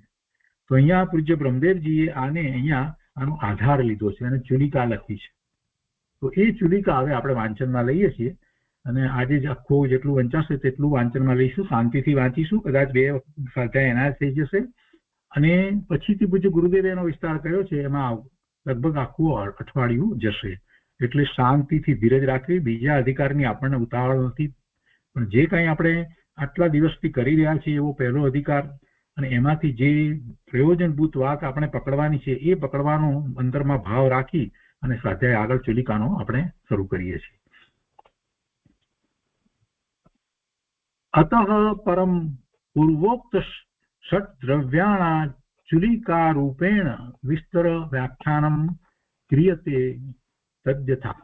તો અહીંયા પૂજ્ય બ્રહ્મદેવજીએ આનો આધાર લીધો છે અને ચુલિકા લખી છે. તો એ ચુલિકા હવે આપણે વાંચનમાં લઈએ છીએ, અને આજે જ આખું જેટલું વંચાશે તેટલું વાંચનમાં લઈશું, શાંતિથી વાંચીશું. કદાચ 2 સ્વાધ્યાય એના થઈ જશે, અને પછીથી પૂજ્ય ગુરુદેવે એનો વિસ્તાર કર્યો છે, એમાં લગભગ આખું અઠવાડિયું જશે. એટલે શાંતિથી ધીરજ રાખવી. બીજા અધિકારની આપણને ઉતાવળ નથી, પણ જે કંઈ આપણે આટલા દિવસથી કરી રહ્યા છીએ એવો પહેલો અધિકાર, અને એમાંથી જે પ્રયોજનભૂત વાત આપણે પકડવાની છે એ પકડવાનો અંતરમાં ભાવ રાખી અને સ્વાધ્યાય આગળ ચુલિકાનો આપણે શરૂ કરીએ છીએ. અતઃ પરમ પૂર્વોક્ત ષટ દ્રવ્યાણા ચુલિકા રૂપેણ વિસ્તર વ્યાખ્યાનમ ક્રિયતે તદ્યથા.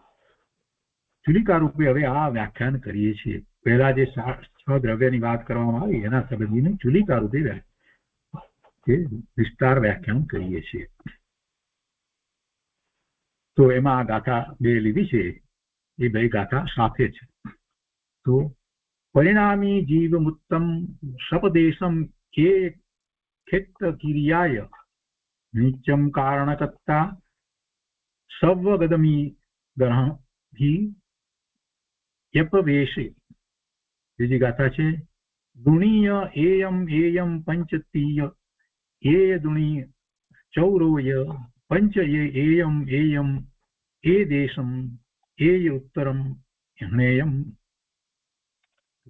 ચુલિકા રૂપે હવે આ વ્યાખ્યાન કરીએ છીએ. પહેલા જે 6 દ્રવ્યની વાત કરવામાં આવી એના સંબંધીને ચુલિકા રૂપે વિસ્તાર વ્યાખ્યાન કરીએ છીએ. તો એમાં આ ગાથા 2 લીધી છે, એ 2 ગાથા સાથે છે. તો પરિણામી જીવમુત્તમ સપદેશમ એ ખેત કિરિયાય નિત્યમ કારણકર્તા સવગદમી ગણહિ યપવેશે. બીજી ગાથા છે ગુણીય એયમ પંચતીય એય દુણી ચૌરોય પંચયે એયમ એ દેશમ એય ઉત્તરમ હણેયમ.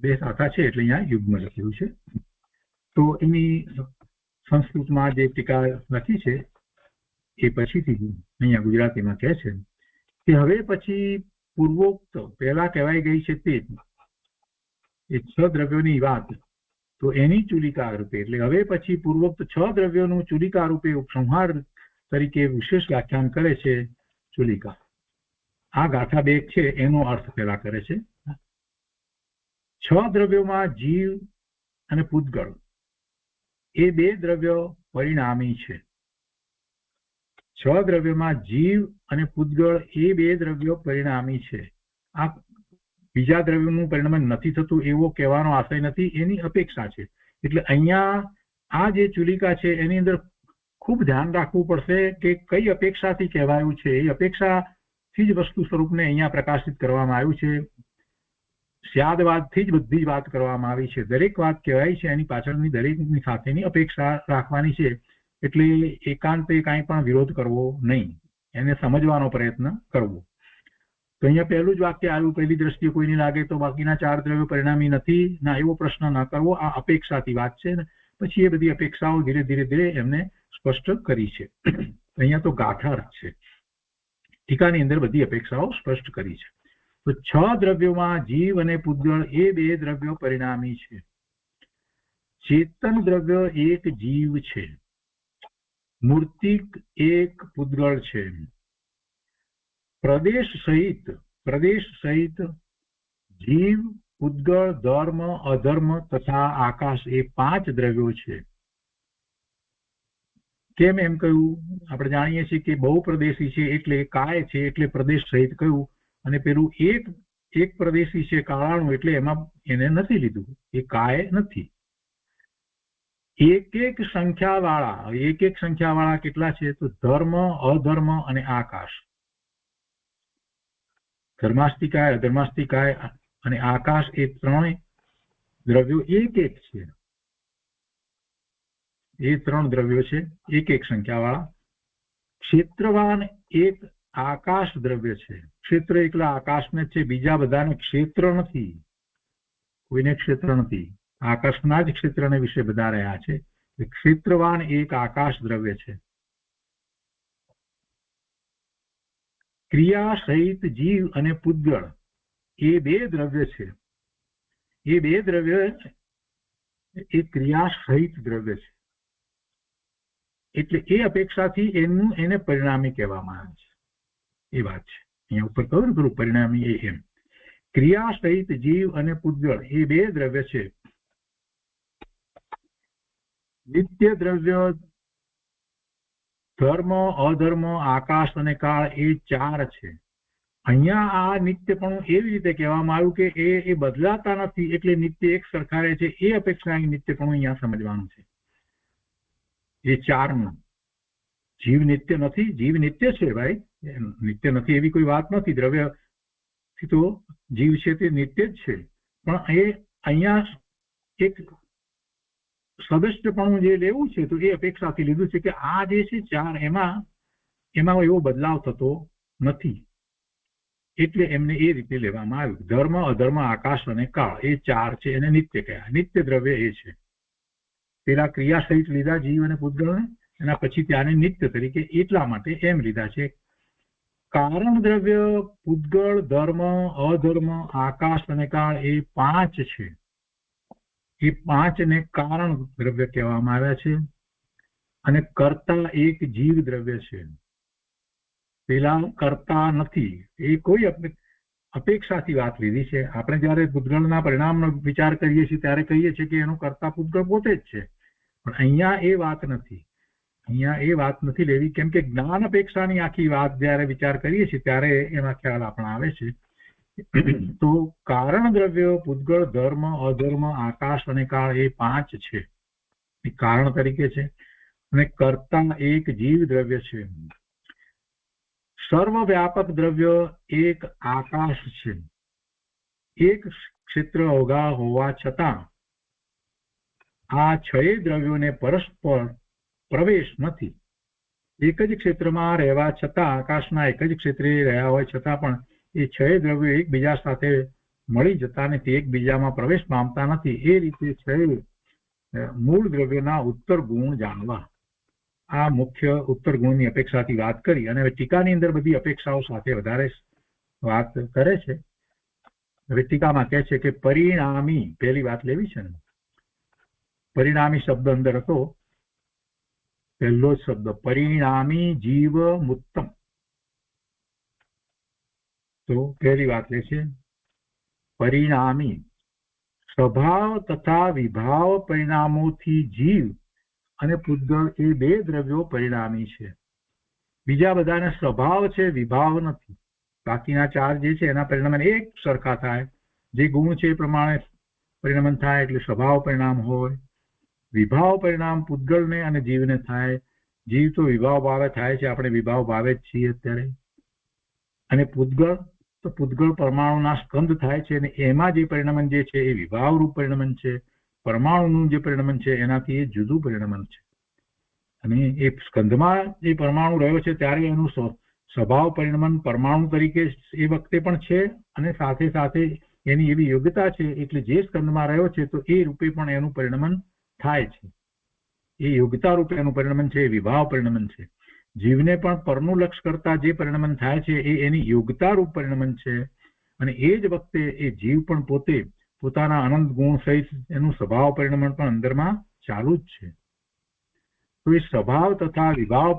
2 ગાથા છે એટલે અહીંયા યુગ્મ લખ્યું છે. તો એની સંસ્કૃતમાં જે ટીકા લખી છે એ પછીથી અહીંયા ગુજરાતીમાં કહે છે કે હવે પછી પૂર્વોક્ત પહેલા કહેવાઈ ગઈ છે તે એ 6 દ્રવ્યોની વાત, તો એની ચુલિકા રૂપે, એટલે હવે પછી પૂર્વોક્ત 6 દ્રવ્યોનું ચુલિકા રૂપે ઉપસંહાર તરીકે વિશેષ વ્યાખ્યાન કરે છે ચુલિકા. આ ગાથા 2 છે એનો અર્થ પહેલા કરે છે. 6 દ્રવ્યોમાં જીવ અને પૂતગળ એ 2 દ્રવ્યો પરિણામી છે. 6 દ્રવ્યોમાં જીવ અને પૂતગળ એ 2 દ્રવ્યો પરિણામી છે. આ બીજા દ્રવ્યોનું પરિણામ નથી થતું એવો કહેવાનો આશય નથી, એની અપેક્ષા છે. એટલે અહીંયા આ જે ચુલિકા છે એની અંદર ખૂબ ધ્યાન રાખવું પડશે કે કઈ અપેક્ષાથી કહેવાયું છે. એ અપેક્ષાથી જ વસ્તુ સ્વરૂપને અહીંયા પ્રકાશિત કરવામાં આવ્યું છે. સ્યાદવાદથી જ બધી જ વાત કરવામાં આવી છે. દરેક વાત કહેવાય છે એની પાછળની દરેકની સાથેની અપેક્ષા રાખવાની છે. એટલે એકાંતે કાંઈ પણ વિરોધ કરવો નહીં, એને સમજવાનો પ્રયત્ન કરવો. તો અહીંયા પહેલું જ વાક્ય આવ્યું, પહેલી દ્રષ્ટિએ કોઈને લાગે તો બાકીના 4 દ્રવ્યો પરિણામી નથી ના, એવો પ્રશ્ન ન કરવો. આ અપેક્ષાથી વાત છે ને પછી એ બધી અપેક્ષાઓ ધીરે ધીરે એમને સ્પષ્ટ કરી છે. અહીંયા તો ગાથા છે, ટીકાની અંદર બધી અપેક્ષાઓ સ્પષ્ટ કરી છે. તો 6 દ્રવ્યોમાં જીવ અને પૂતગળ એ 2 દ્રવ્યો પરિણામી છે. ચેતન દ્રવ્ય એક જીવ છે, મૂર્તિક એક પૂતગળ છે. પ્રદેશ સહિત જીવ, પૂતગળ, ધર્મ, અધર્મ તથા આકાશ એ 5 દ્રવ્યો છે. કેમ એમ કહ્યું? આપણે જાણીએ છીએ કે બહુ પ્રદેશી છે એટલે કાય છે, એટલે પ્રદેશ સહિત કહ્યું. અને પેલું એક પ્રદેશી છે કાળાણું, એટલે એમાં એને નથી લીધું, એ કાય નથી. એક સંખ્યાવાળા કેટલા છે? તો ધર્મ, અધર્મ અને આકાશ. ધર્માસ્તિકાય, અધર્માસ્તિકાય અને આકાશ એ 3 દ્રવ્યો એક છે. એ 3 દ્રવ્યો છે એક સંખ્યાવાળા. ક્ષેત્રવાન એક આકાશ દ્રવ્ય છે. ક્ષેત્ર એકલા આકાશને છે, બીજા બધાને ક્ષેત્ર નથી, કોઈને ક્ષેત્ર નથી. આકાશના જ ક્ષેત્રને વિશે બધા રહ્યા છે. ક્ષેત્રવાન એક આકાશ દ્રવ્ય છે. ક્રિયા સહિત જીવ અને પૂતગળ એ બે દ્રવ્ય છે. એ બે દ્રવ્ય એ ક્રિયા સહિત દ્રવ્ય છે. એટલે એ અપેક્ષાથી એને પરિણામી કહેવામાં આવે છે. એ વાત છે અહીંયા ઉપર કહ્યું ને પેલું પરિણામી એ એમ. ક્રિયા સહિત જીવ અને પૂતગળ એ બે દ્રવ્ય છે. નિત્ય દ્રવ્ય, ધર્મ, અધર્મ, આકાશ અને કાળ એ ચાર છે. અહીંયા આ નિત્યપણું એવી રીતે કહેવામાં આવ્યું કે એ બદલાતા નથી એટલે નિત્ય એક સરખા રહે છે. એ અપેક્ષા નિત્યપણું અહીંયા સમજવાનું છે. એ ચારનું જીવ નિત્ય નથી. જીવ નિત્ય છે ભાઈ, નિત્ય નથી એવી કોઈ વાત નથી. દ્રવ્યથી તો જીવ છે તે નિત્ય જ છે. પણ એ અહીંયા એક સદસ્યપણું જે લેવું છે તો એ અપેક્ષાથી લીધું છે કે આ જે છે ચાર એમાં એવો બદલાવ થતો નથી એટલે એમને એ રીતે લેવામાં આવ્યું. ધર્મ, અધર્મ, આકાશ અને કાળ એ ચાર છે એને નિત્ય કહેવાય. નિત્ય દ્રવ્ય એ છે. પેલા ક્રિયા સહિત લીધા જીવ અને પૂતગળને, એના પછી ત્યાંને નિત્ય તરીકે એટલા માટે એમ લીધા છે. કારણ દ્રવ્ય, પૂતગળ, ધર્મ, અધર્મ, આકાશ અને કાળ એ પાંચ છે. એ પાંચને કારણ દ્રવ્ય કહેવામાં આવ્યા છે. અને કર્તા એક જીવ દ્રવ્ય છે. પેલા કરતા નથી. એ કોઈ અપેક્ષાથી વાત લીધી છે. આપણે જયારે પૂતગળના પરિણામનો વિચાર કરીએ છીએ ત્યારે કહીએ છીએ કે એનું કરતા પૂતગળ પોતે જ છે. પણ અહીંયા એ વાત નથી. અહીંયા એ વાત નથી લેવી, કેમ કે જ્ઞાન અપેક્ષાની આખી વાત જયારે વિચાર કરીએ છીએ ત્યારે એમાં ખ્યાલ આપણા આવે છે. તો કારણ દ્રવ્યો, પૂતગળ, ધર્મ, અધર્મ, આકાશ અને કાળ એ પાંચ છે. એ કારણ તરીકે છે. અને કર્તા એક જીવ દ્રવ્ય છે. સર્વવ્યાપક દ્રવ્ય એક આકાશ છે. એક ક્ષેત્ર ઓગા હોવા છતાં આ છ દ્રવ્યોને પરસ્પર પ્રવેશ નથી. એક જ ક્ષેત્રમાં રહેવા છતાં, આકાશના એક જ ક્ષેત્રે રહ્યા હોય છતાં પણ એ છ દ્રવ્યો એકબીજા સાથે મળી જતા નથી, એકબીજામાં પ્રવેશ પામતા નથી. એ રીતે છ મૂળ દ્રવ્યોના ઉત્તર ગુણ જાણવા. આ મુખ્ય ઉત્તર ગુણની અપેક્ષાથી વાત કરી. અને હવે ટીકાની અંદર બધી અપેક્ષાઓ સાથે વધારે વાત કરે છે. હવે ટીકામાં કહે છે કે પરિણામી, પહેલી વાત લેવી છે ને, પરિણામી શબ્દ અંદર હતો, પહેલો જ શબ્દ પરિણામી જીવ મુત્તમ. તો પહેલી વાત લે છે પરિણામી સ્વભાવ તથા વિભાવ પરિણામોથી જીવ અને પૂતગળ એ બે દ્રવ્યો પરિણામી છે. બીજા બધાને સ્વભાવ છે, વિભાવ નથી. બાકીના ચાર જે છે એના પરિણામ એક સરખા થાય. જે ગુણ છે એ પ્રમાણે પરિણમન થાય એટલે સ્વભાવ પરિણામ હોય. વિભાવ પરિણામ પૂતગળને અને જીવને થાય. જીવ તો વિભાવ ભાવે થાય છે, આપણે વિભાવ ભાવે જ છીએ અત્યારે. અને પૂતગળ તો પૂતગળ પરમાણુના સ્કંદ થાય છે અને એમાં જે પરિણમન જે છે એ વિભાવરૂપ પરિણમન છે. પરમાણુનું જે પરિણમન છે એનાથી એ જુદું પરિણમન છે. અને એ સ્કંદમાં જે પરમાણુ રહ્યો છે ત્યારે એનું સ્વભાવ પરિણમન પરમાણુ તરીકે એ વખતે પણ છે અને સાથે સાથે એની એવી યોગ્યતા છે એટલે જે સ્કંદમાં રહ્યો છે તો એ રૂપે પણ એનું પરિણમન થાય છે. એ યોગ્યતા રૂપે એનું પરિણમન છે, એ વિભાવ પરિણમન છે. જીવને પણ પરનું લક્ષ કરતા જે પરિણમન થાય છે એ એની યોગ્યતા રૂપ પરિણમન છે. અને એ જ વખતે એ જીવ પણ પોતે પોતાના અનંત ગુણ સહિત એનું સ્વભાવ પરિણમન પણ અંદરમાં ચાલુ જ છે. તો એ સ્વભાવ તથા વિભાવ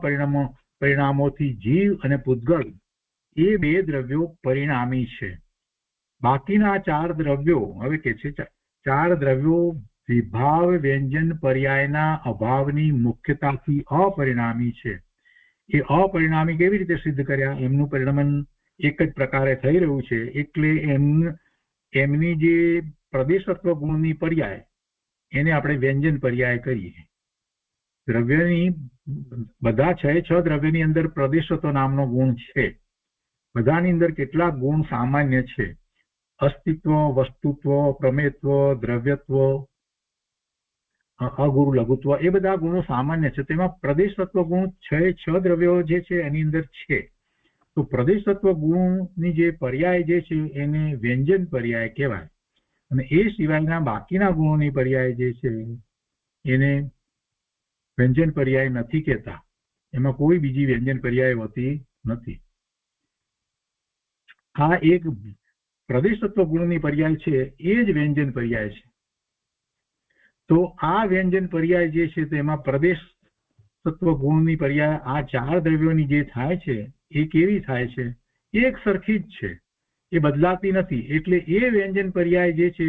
પરિણામોથી જીવ અને પૂતગળ એ બે દ્રવ્યો પરિણામી છે. બાકીના ચાર દ્રવ્યો, હવે કે છે ચાર દ્રવ્યો વિભાવ વ્યંજન પર્યાયના અભાવની મુખ્યતાથી અપરિણામી છે. એ અપરિણામી કેવી રીતે સિદ્ધ કર્યા? એમનું પરિણમન એક જ પ્રકારે થઈ રહ્યું છે એટલે એમની જે પ્રદેશત્વ ગુણની પર્યાય એને આપણે વ્યંજન પર્યાય કરીએ. દ્રવ્યની બધા છ દ્રવ્યની અંદર પ્રદેશત્વ નામનો ગુણ છે. બધાની અંદર કેટલાક ગુણ સામાન્ય છે. અસ્તિત્વ, વસ્તુત્વ, પ્રમેયત્વ, દ્રવ્યત્વ, અગુરુ લઘુત્વ એ બધા ગુણો સામાન્ય છે. તેમાં પ્રદેશત્વ ગુણ છ દ્રવ્યો જે છે એની અંદર છે. તો પ્રદેશત્વ ગુણની જે પર્યાય જે છે એને વ્યંજન પર્યાય કહેવાય. અને એ સિવાયના બાકીના ગુણોની પર્યાય જે છે એને વ્યંજન પર્યાય નથી કહેતા. એમાં કોઈ બીજી વ્યંજન પર્યાય હોતી નથી. આ એક પ્રદેશ તત્વ ગુણની પર્યાય છે એ જ વ્યંજન પર્યાય છે. તો આ વ્યંજન પર્યાય જે છે તેમાં પ્રદેશ તત્વ ગુણની પર્યાય આ ચાર દ્રવ્યોની જે થાય છે એ કેવી થાય છે? એક સરખી જ છે, એ બદલાતી નથી. એટલે એ વ્યંજન પર્યાય જે છે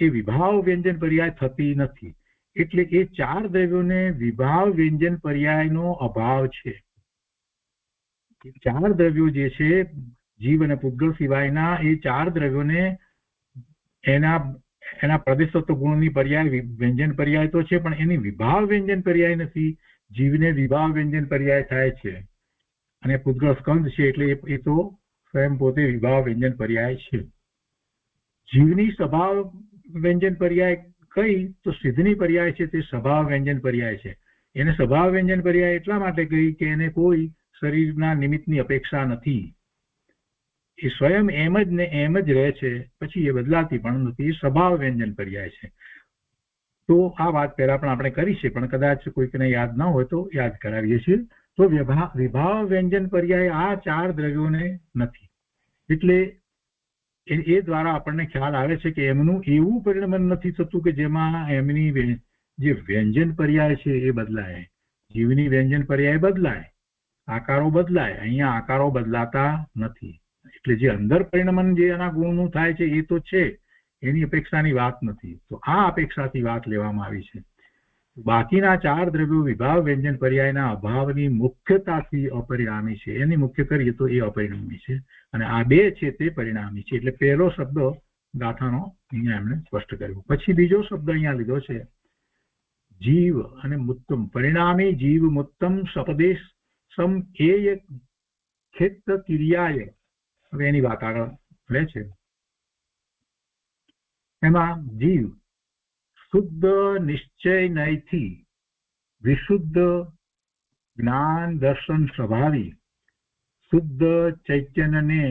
એ વિભાવ વ્યંજન પર્યાય થતી નથી. એટલે એ ચાર દ્રવ્યોને વિભાવ વ્યંજન પર્યાયનો અભાવ છે. ચાર દ્રવ્યો જે છે જીવ અને પૂતગલ સિવાયના એ ચાર દ્રવ્યોને એના પ્રદેશ તત્વ ગુણની પર્યાય વ્યંજન પર્યાય તો છે, પણ એની વિભાવ વ્યંજન પર્યાય નથી. જીવને વિભાવ વ્યંજન પર્યાય થાય છે અને પૂતગલ સ્કંદ છે એટલે એ તો સ્વયં પોતે વિભાવ વ્યંજન પર્યાય છે. જીવની સ્વભાવ વ્યંજન પર્યાય કઈ? તો સિદ્ધની પર્યાય છે તે સ્વભાવ વ્યંજન પર્યાય છે. એને સ્વભાવ વ્યંજન પર્યાય એટલા માટે કહી કે એને કોઈ શરીરના નિમિત્તની અપેક્ષા નથી. એ સ્વયં એમ જ ને એમ જ રહે છે, પછી એ બદલાતી પણ નથી. એ સ્વભાવ વ્યંજન પર્યાય છે. તો આ વાત પહેલા પણ આપણે કરી છે, પણ કદાચ કોઈકને યાદ ન હોય તો યાદ કરાવીએ છીએ. તો વિભાવ વ્યંજન પર્યાય આ ચાર દ્રવ્યોને નથી. એટલે એ દ્વારા આપણને ખ્યાલ આવે છે કે એમનું એવું પરિણમન નથી થતું કે જેમાં એમની જે વ્યંજન પર્યાય છે એ બદલાય. જીવની વ્યંજન પર્યાય બદલાય, આકારો બદલાય, અહીંયા આકારો બદલાતા નથી. એટલે જે અંદર પરિણમન જે એના ગુણનું થાય છે એ તો છે, એની અપેક્ષાની વાત નથી. તો આ અપેક્ષાથી વાત લેવામાં આવી છે. બાકીના ચાર દ્રવ્યો વિભાવ વ્યંજન પર્યાયના અભાવની મુખ્યતાથી અપરિણામી છે. એની મુખ્ય કરીએ તો એ અપરિણામી છે અને આ બે છે તે પરિણામી છે. એટલે પહેલો શબ્દ ગાથાનો અહીંયા એમણે સ્પષ્ટ કર્યો. પછી બીજો શબ્દ અહીંયા લીધો છે જીવ અને મુત્તમ. પરિણામી જીવ મુત્તમ સપદેશ સમ એ ખેત ક્રિયાય. હવે એની વાત આગળ લે છે. એમાં જીવ શુદ્ધ નિશ્ચય નયથી વિશુદ્ધ જ્ઞાન દર્શન સ્વભાવી શુદ્ધ ચૈતન્યને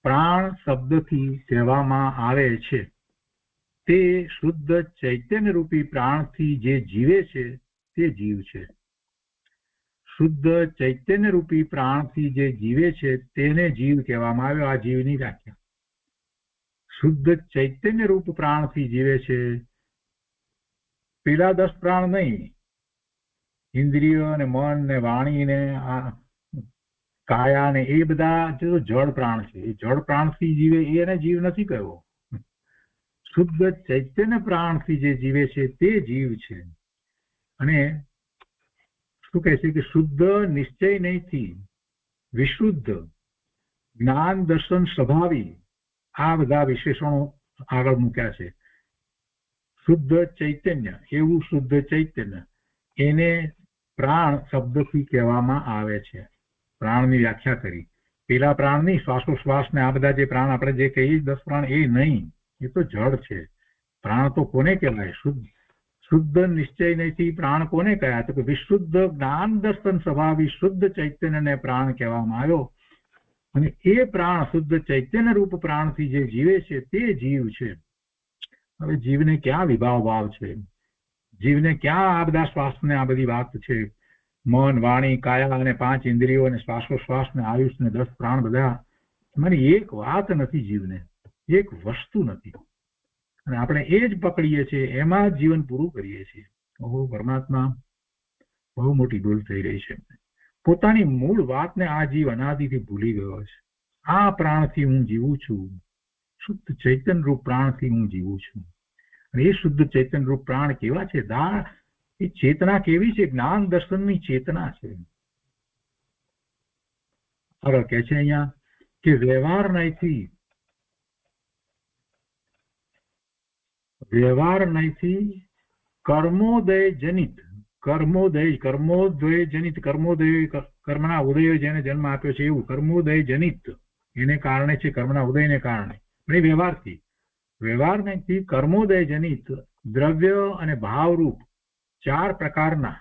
પ્રાણ શબ્દથી કહેવામાં આવે છે. તે શુદ્ધ ચૈતન્ય રૂપી પ્રાણથી જે જીવે છે તે જીવ છે. શુદ્ધ ચૈતન્ય રૂપી પ્રાણથી જે જીવે છે તેને જીવ કહેવામાં આવ્યો. આ જીવની વ્યાખ્યા. શુદ્ધ ચૈતન્ય રૂપ પ્રાણથી જીવે છે. પેલા 10 પ્રાણ નહીં, ઇન્દ્રિય ને મન ને વાણી ને આ કાયા ને એ બધા જો જળ પ્રાણ છે, એ જળ પ્રાણથી જીવે એને જીવ નથી કહેવો. શુદ્ધ ચૈતન્ય પ્રાણથી જે જીવે છે તે જીવ છે. અને શું કહે છે કે શુદ્ધ નિશ્ચય નહીંથી વિશુદ્ધ જ્ઞાન દર્શન સ્વભાવી, આ બધા વિશેષણો આગળ મૂક્યા છે. શુદ્ધ ચૈતન્ય, એવું શુદ્ધ ચૈતન્ય એને પ્રાણ શબ્દથી કહેવામાં આવે છે. પ્રાણની વ્યાખ્યા કરી. પેલા પ્રાણ નહીં, શ્વાસોશ્વાસ ને આ બધા જે પ્રાણ આપણે જે કહીએ 10 પ્રાણ એ નહીં, એ તો જળ છે. પ્રાણ તો કોને કહેવાય? શુદ્ધ નિશ્ચય નહીંથી પ્રાણ કોને કહેવાય? તો કે વિશુદ્ધ જ્ઞાન દર્શન સ્વભાવી શુદ્ધ ચૈતન્યને પ્રાણ કહેવામાં આવ્યો. અને એ પ્રાણ શુદ્ધ ચૈતન્ય રૂપ પ્રાણથી જે જીવે છે તે જીવ છે. હવે જીવને ક્યાં વિભાવ ભાવ છે? જીવને ક્યાં આ બધા શ્વાસને આ બધી વાત છે? મન, વાણી, કાયા અને 5 ઇન્દ્રિયો અને શ્વાસોશ્વાસ ને આયુષ ને 10 પ્રાણ બધા, એમાંની એક વાત નથી. જીવને એક વસ્તુ નથી અને આપણે એ જ પકડીએ છીએ, એમાં જ જીવન પૂરું કરીએ છીએ. ઓહો, પરમાત્મા બહુ મોટી ભૂલ થઈ રહી છે. પોતાની મૂળ વાતને આ જીવ અનાદિથી ભૂલી ગયો છે. આ પ્રાણથી હું જીવું છું, શુદ્ધ ચૈતન્ય રૂપ પ્રાણથી હું જીવું છું. અને એ શુદ્ધ ચૈતન્ય રૂપ પ્રાણ કેવા છે? એ ચેતના કેવી છે? જ્ઞાન દર્શનની ચેતના છે. આગળ કે છે અહીંયા કે વ્યવહાર નહીંથી કર્મોદય જનિત, કર્મના ઉદય જેને જન્મ આપ્યો છે એવું કર્મોદય જનિત, એને કારણે છે, કર્મના ઉદયને કારણે. પણ એ વ્યવહાર નહીંથી કર્મોદય જનિત દ્રવ્ય અને ભાવરૂપ 4 પ્રકારના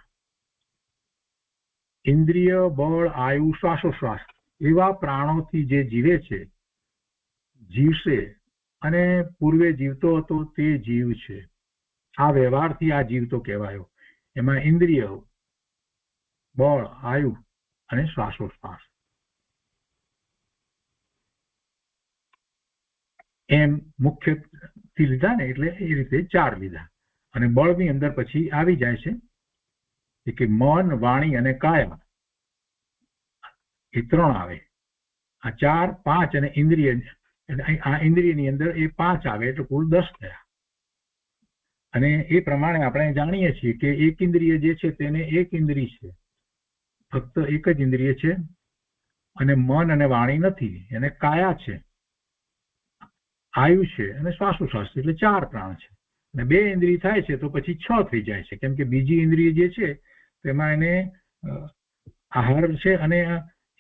ઇન્દ્રિય, બળ, આયુ, શ્વાસોશ્વાસ એવા પ્રાણોથી જે જીવે છે, જીવશે, અને પૂર્વે જીવતો હતો તે જીવ છે. આ વ્યવહારથી આ જીવતો કહેવાયો. એમાં ઇન્દ્રિય, બળ, આયુ અને શ્વાસોશ્વાસ એમ મુખ્યથી લીધા ને, એટલે એ રીતે 4 લીધા. અને બળની અંદર પછી આવી જાય છે કે મન, વાણી અને કાયા, એ 3 આવે. આ 4, 5 અને ઇન્દ્રિય, આ ઇન્દ્રિયની અંદર એ 5 આવે એટલે કુલ 10 થયા. અને એ પ્રમાણે આપણે જાણીએ છીએ કે એક ઇન્દ્રિય જે છે તેને એક ઇન્દ્રિય છે, ફક્ત એક જ ઇન્દ્રિય છે, અને મન અને વાણી નથી, એને કાયા છે, આયુ છે અને શ્વાસોશ્વાસ, એટલે 4 પ્રાણ છે. અને 2 ઇન્દ્રિય થાય છે તો પછી 6 થઈ જાય છે, કેમ કે બીજી ઇન્દ્રિય જે છે તેમાં એને આહાર છે અને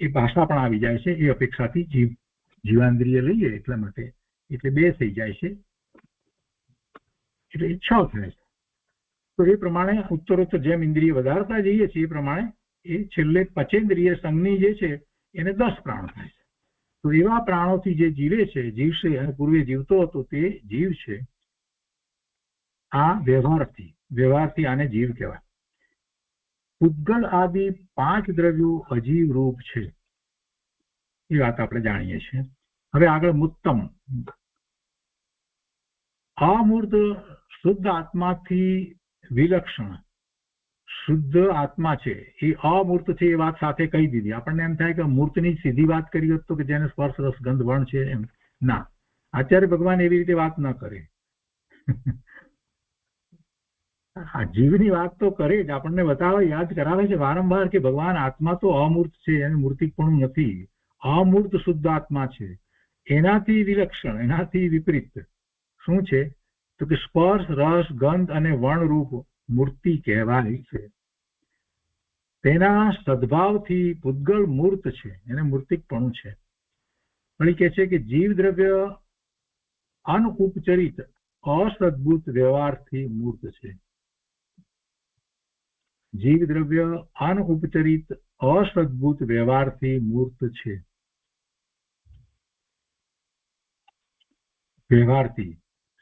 એ ભાષા પણ આવી જાય છે. એ અપેક્ષાથી જીવાન્દ્રિય લઈએ એટલા માટે, એટલે 2 થઈ જાય છે, એટલે 6 થાય છે. તો એ પ્રમાણે ઉત્તરોત્તર જેમ ઇન્દ્રિય વધારતા જઈએ છીએ એ પ્રમાણે એ છેલ્લે પંચેન્દ્રિય સંઘની જે છે એને 10 પ્રાણ થાય છે. તો એવા પ્રાણોથી જે જીવે છે, જીવશે, અને પૂર્વે જીવતો હતો તે જીવ છે. આ વ્યવહારથી આને જીવ કહેવાય. પૂતગલ આદિ 5 દ્રવ્યો અજીવ રૂપ છે, એ વાત આપણે જાણીએ છીએ. હવે આગળ મુત્તમ, અમૂર્ત શુદ્ધ આત્માથી વિલક્ષણ શુદ્ધ આત્મા છે, એ અમૂર્ત છે એ વાત સાથે કહી દીધી. આપણને એમ થાય કે મૂર્તની સીધી વાત કરી હોત તો કે જેને સ્પર્શ રસ ગંધ વર્ણ છે એમ. ના, આચાર્ય ભગવાન એવી રીતે વાત ન કરે. આ જીવની વાત તો કરે જ, આપણને બતાવે, યાદ કરાવે છે વારંવાર કે ભગવાન આત્મા તો અમૂર્ત છે, એને મૂર્તિકપણું નથી. અમૂર્ત શુદ્ધ આત્મા છે, એનાથી વિલક્ષણ, એનાથી વિપરીત શું છે તો કે સ્પર્શ રસ ગંધ અને વર્ણરૂપ મૂર્તિ કહેવાય છે. તેના સદભાવથી પૂતગલ મૂર્ત છે, એને મૂર્તિકપણું છે. વળી કહે છે કે જીવ દ્રવ્ય અનઉપચરિત અસદભૂત વ્યવહારથી મૂર્ત છે. જીવ દ્રવ્ય અનઉપચરિત અસદભૂત વ્યવહારથી મૂર્ત છે. વ્યવહારથી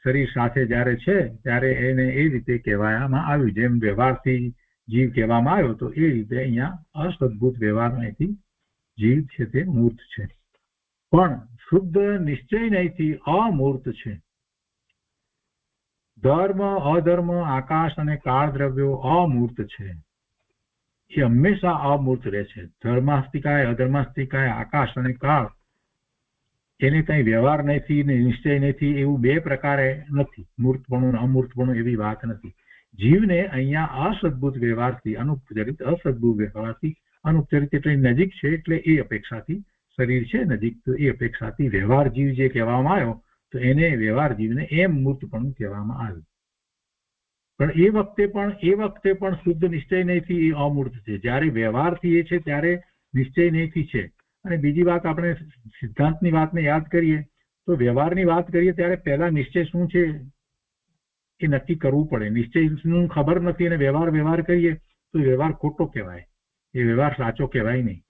શરીર સાથે જ્યારે છે ત્યારે એને એ રીતે કહેવામાં આવ્યું, જેમ વ્યવહારથી જીવ કહેવામાં આવ્યો તો એ રીતે અહીંયા અસદભૂત વ્યવહારથી જીવ છે તે મૂર્ત છે. પણ શુદ્ધ નિશ્ચય નહીંથી અમૂર્ત છે. ધર્મ અધર્મ આકાશ અને કાળ દ્રવ્યો અમૂર્ત છે, એ હંમેશા અમૂર્ત રહે છે. ધર્માસ્તિકાય અધર્માસ્તિકાય આકાશ અને કાળ એને કઈ વ્યવહાર નથી ને નિશ્ચય નથી, એવું 2 પ્રકારે નથી. મૂર્તપણું અમૂર્તપણું એવી વાત નથી. જીવને અહીંયા અસદભૂત વ્યવહારથી અનુપચરિત, અસદભૂત વ્યવહારથી અનુપચરિત એટલે નજીક છે, એટલે એ અપેક્ષાથી શરીર છે નજીક, તો એ અપેક્ષાથી વ્યવહાર જીવ જે કહેવામાં આવ્યો તો એને વ્યવહાર જીવને એમ મૂર્તપણું કહેવામાં આવ્યું. પણ એ વખતે પણ શુદ્ધ નિશ્ચય નહીંથી એ અમૂર્ત છે. જ્યારે વ્યવહારથી એ છે ત્યારે નિશ્ચય નહીંથી છે. અને બીજી વાત, આપણે સિદ્ધાંતની વાતને યાદ કરીએ તો વ્યવહારની વાત કરીએ ત્યારે પહેલા નિશ્ચય શું છે એ નક્કી કરવું પડે. નિશ્ચયનું ખબર નથી અને વ્યવહાર કરીએ તો વ્યવહાર ખોટો કહેવાય, એ વ્યવહાર સાચો કહેવાય નહીં.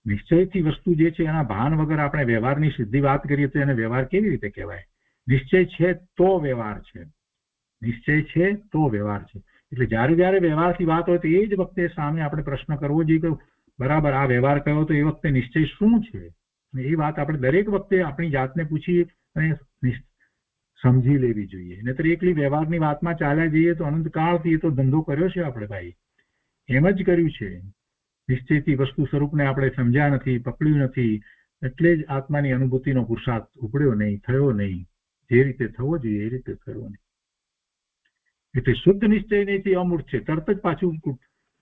નિશ્ચયથી વસ્તુ જે છે એના ભાન વગર આપણે વ્યવહારની સીધી વાત કરીએ તો એને વ્યવહાર કેવી રીતે કહેવાય? નિશ્ચય છે તો વ્યવહાર છે, નિશ્ચય છે તો વ્યવહાર છે. એટલે જ્યારે વ્યવહારથી વાત હોય તો એ જ વખતે સામે આપણે પ્રશ્ન કરવો જોઈએ કે બરાબર આ વ્યવહાર કયો તો એ વખતે નિશ્ચય શું છે? એ વાત આપણે દરેક વખતે આપણી જાતને પૂછી અને સમજી લેવી જોઈએ. નહીતર એકલી વ્યવહારની વાતમાં ચાલ્યા જઈએ તો અનંતકાળથી એ તો ધંધો કર્યો છે આપણે ભાઈ, એમ જ કર્યું છે. નિશ્ચયથી વસ્તુ સ્વરૂપને આપણે સમજ્યા નથી, પકડ્યું નથી, એટલે જ આત્માની અનુભૂતિનો પુરુષાર્થ ઉપડ્યો નહીં, થયો નહીં. જે રીતે થવો જોઈએ એ રીતે થયો નહીં. એટલે શુદ્ધ નિશ્ચય નહીંથી અમૂર્ત છે. તરત જ પાછું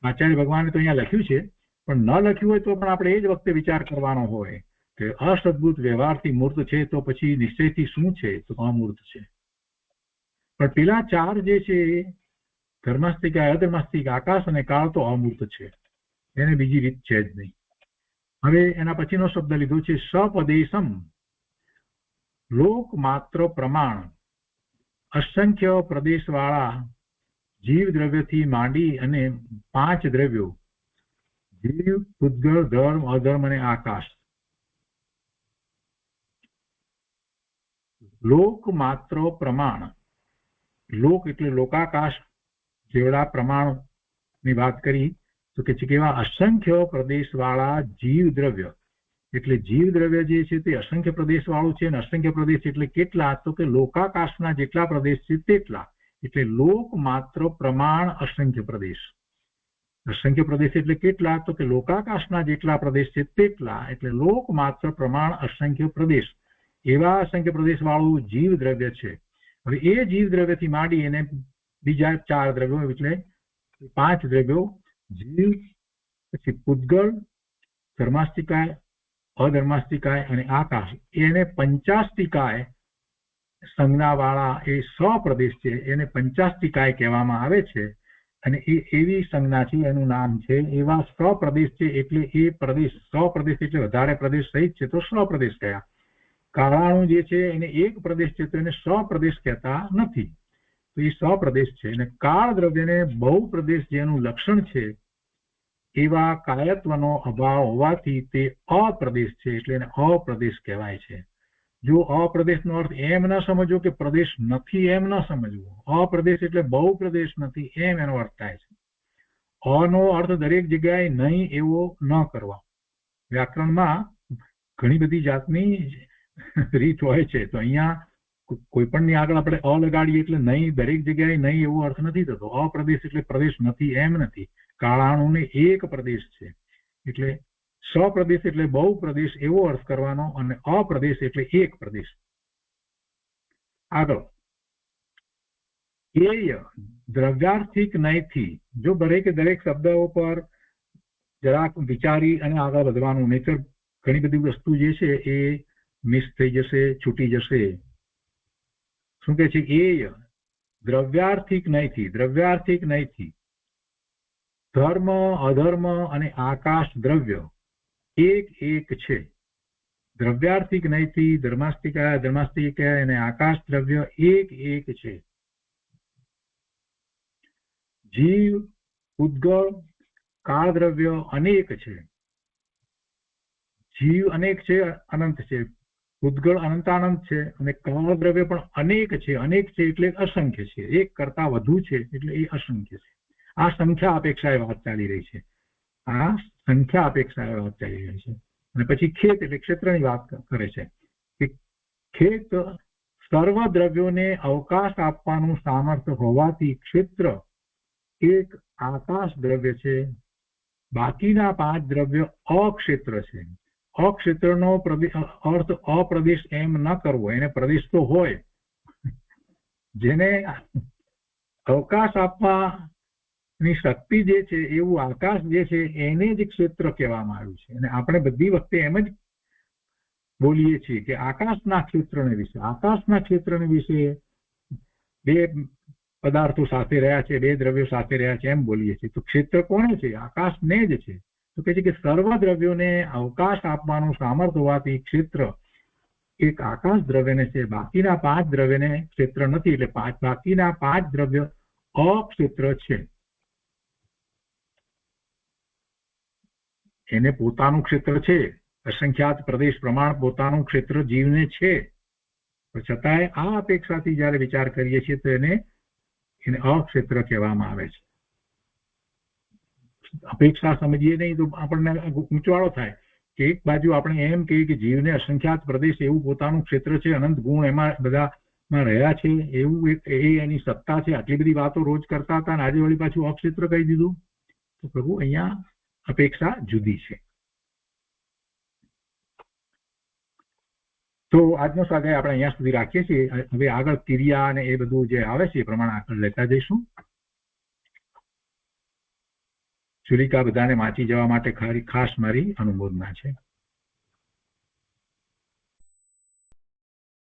આચાર્ય ભગવાને તો અહીંયા લખ્યું છે, પણ ન લખ્યું હોય તો પણ આપણે એ જ વખતે વિચાર કરવાનો હોય કે અસદભૂત વ્યવહારથી મૂર્ત છે તો પછી નિશ્ચયથી શું છે તો અમૂર્ત છે. પણ પેલા 4 જે છે ધર્માસ્તિક અધર્માસ્તિક આકાશ અને કાળ તો અમૂર્ત છે, એને બીજી રીત છે જ નહીં. હવે એના પછીનો શબ્દ લીધો છે સપદેશમ, લોક માત્ર પ્રમાણ અસંખ્ય પ્રદેશવાળા જીવ દ્રવ્યથી માંડી અને 5 દ્રવ્યો જીવ, પૂતગલ, ધર્મ, અધર્મ અને આકાશ લોક માત્ર પ્રમાણ, લોક એટલે લોકાકાશ જેવડા પ્રમાણની વાત કરી તો કે છે કે એવા અસંખ્ય પ્રદેશવાળા જીવ દ્રવ્ય, એટલે જીવ દ્રવ્ય જે છે તે અસંખ્ય પ્રદેશવાળું છે. અને અસંખ્ય પ્રદેશ એટલે કેટલા? તો કે લોકાકાશના જેટલા પ્રદેશ છે તેટલા, એટલે લોક માત્ર પ્રમાણ અસંખ્ય પ્રદેશ. અસંખ્ય પ્રદેશ એટલે કેટલા? તો કે લોકાકાશના જેટલા પ્રદેશ છે તેટલા, એટલે લોક માત્ર પ્રમાણ અસંખ્ય પ્રદેશ, એવા અસંખ્ય પ્રદેશ વાળું જીવ દ્રવ્ય છે. હવે એ જીવ દ્રવ્યથી માંડી એને બીજા 4 દ્રવ્યો એટલે 5 દ્રવ્યો, જીવ, પછી પૂતગળ, ધર્માસ્તિકાય, અધર્માસ્તિકાય અને આકાશ, એને પંચાસ્તિકાય સંજ્ઞા વાળા એ 100 પ્રદેશ છે, એને પંચાસ્તિકાય કહેવામાં આવે છે. અને એ એવી સંજ્ઞા છે, એનું નામ છે એવા 100 પ્રદેશ છે. એટલે એ પ્રદેશ 100 પ્રદેશ એટલે વધારે પ્રદેશ સહિત છે તો 100 પ્રદેશ કયા. કાળાણુ જે છે એને એક પ્રદેશ છે તો એને 100 પ્રદેશ કહેતા નથી, તો એ 100 પ્રદેશ છે. અને કાળ દ્રવ્યને બહુ પ્રદેશ જેનું લક્ષણ છે એવા કાયત્વનો અભાવ હોવાથી તે અપ્રદેશ છે, એટલે એને અપ્રદેશ કહેવાય છે. જો અપ્રદેશનો અર્થ એમ ન સમજો કે પ્રદેશ નથી, એમ ન સમજવો. અપ્રદેશ એટલે બહુ પ્રદેશ નથી એમ એનો અર્થ થાય છે. અનો અર્થ દરેક જગ્યાએ નહીં એવો ન કરવા. વ્યાકરણમાં ઘણી બધી જાતની રીત હોય છે, તો અહીંયા કોઈ પણની આગળ આપણે અ લગાડીએ એટલે નહીં, દરેક જગ્યાએ નહીં એવો અર્થ નથી થતો. અપ્રદેશ એટલે પ્રદેશ નથી એમ નથી. કાળાણુને એક પ્રદેશ છે, એટલે સ્વપ્રદેશ એટલે બહુ પ્રદેશ એવો અર્થ કરવાનો, અને અપ્રદેશ એટલે એક પ્રદેશ. આગળ એય દ્રવ્યાર્થિક નયથી, જો દરેકે દરેક શબ્દો પર જરાક વિચારી અને આગળ વધવાનું, નહીતર ઘણી બધી વસ્તુ જે છે એ મિસ થઈ જશે, છૂટી જશે. શું કે છે? એય દ્રવ્યાર્થિક નયથી, દ્રવ્યાર્થિક નયથી ધર્મ, અધર્મ અને આકાશ દ્રવ્ય એક એક છે. દ્રવ્યાર્થિક નયથી ધર્માસ્તિકા, ધર્માસ્તિકા અને આકાશ દ્રવ્ય એક એક છે. જીવ, ઉદ્ગળ, કાળ દ્રવ્ય અનેક છે. જીવ અનેક છે, અનંત છે. ઉદ્ગળ અનંતાનંત છે, અને કાળ દ્રવ્ય પણ અનેક છે. અનેક છે એટલે અસંખ્ય છે, એક કરતા વધુ છે એટલે એ અસંખ્ય છે. આ સંખ્યા અપેક્ષાએ વાત ચાલી રહી છે. આ સંખ્યા અપેક્ષાએ વાત ચાલી રહી છે. અને પછી ખેત એટલે ક્ષેત્રની વાત કરે છે કે ખેત સર્વ દ્રવ્યોને અવકાશ આપવાનું સામર્થ્ય હોવાથી ક્ષેત્ર એક આકાશ દ્રવ્ય છે. બાકીના 5 દ્રવ્ય અક્ષેત્ર છે. અક્ષેત્રનો અર્થ અપ્રદેશ એમ ન કરવો, એને પ્રદેશ તો હોય, જેને અવકાશ આપવાની શક્તિ જે છે એવું આકાશ જે છે એને જ ક્ષેત્ર કહેવામાં આવ્યું છે. અને આપણે બધી વખતે એમ જ બોલીએ છીએ કે આકાશના ક્ષેત્રને વિશે, આકાશના ક્ષેત્રને વિશે 2 પદાર્થો સાથે રહ્યા છે, 2 દ્રવ્યો સાથે રહ્યા છે એમ બોલીએ છીએ. તો ક્ષેત્ર કોને છે? આકાશને જ છે. તો કહે છે કે સર્વ દ્રવ્યોને અવકાશ આપવાનું સામર્થ્ય હોવાથી ક્ષેત્ર એક આકાશ દ્રવ્યને છે. બાકીના 5 દ્રવ્યને ક્ષેત્ર નથી, એટલે બાકીના 5 દ્રવ્ય અક્ષેત્ર છે. એને પોતાનું ક્ષેત્ર છે, અસંખ્યાત પ્રદેશ પ્રમાણ પોતાનું ક્ષેત્ર જીવને છે, પણ છતાંય આ અપેક્ષાથી જયારે વિચાર કરીએ છીએ તો એને અક્ષેત્ર કહેવામાં આવે છે. અપેક્ષા સમજીએ નહીં તો આપણને ઊંચવાળો થાય કે એક બાજુ આપણે એમ કહીએ કે જીવને અસંખ્યાત પ્રદેશ એવું પોતાનું ક્ષેત્ર છે, અનંત ગુણ એમાં બધામાં રહ્યા છે, એવું એ એની સત્તા છે. આટલી બધી વાતો રોજ કરતા હતા અને આજે વળી પાછું અક્ષેત્ર કહી દીધું. તો પ્રભુ અહીંયા અપેક્ષા જુદી છે. તો આજનો સ્વાધ્યાય આપણે અહીંયા સુધી રાખીએ છીએ. હવે આગળ ક્રિયા અને એ બધું જે આવે છે એ પ્રમાણે આગળ લેતા જઈશું. ચુલિકા બધાને વાંચી જવા માટે ખાસ મારી અનુમોદના છે.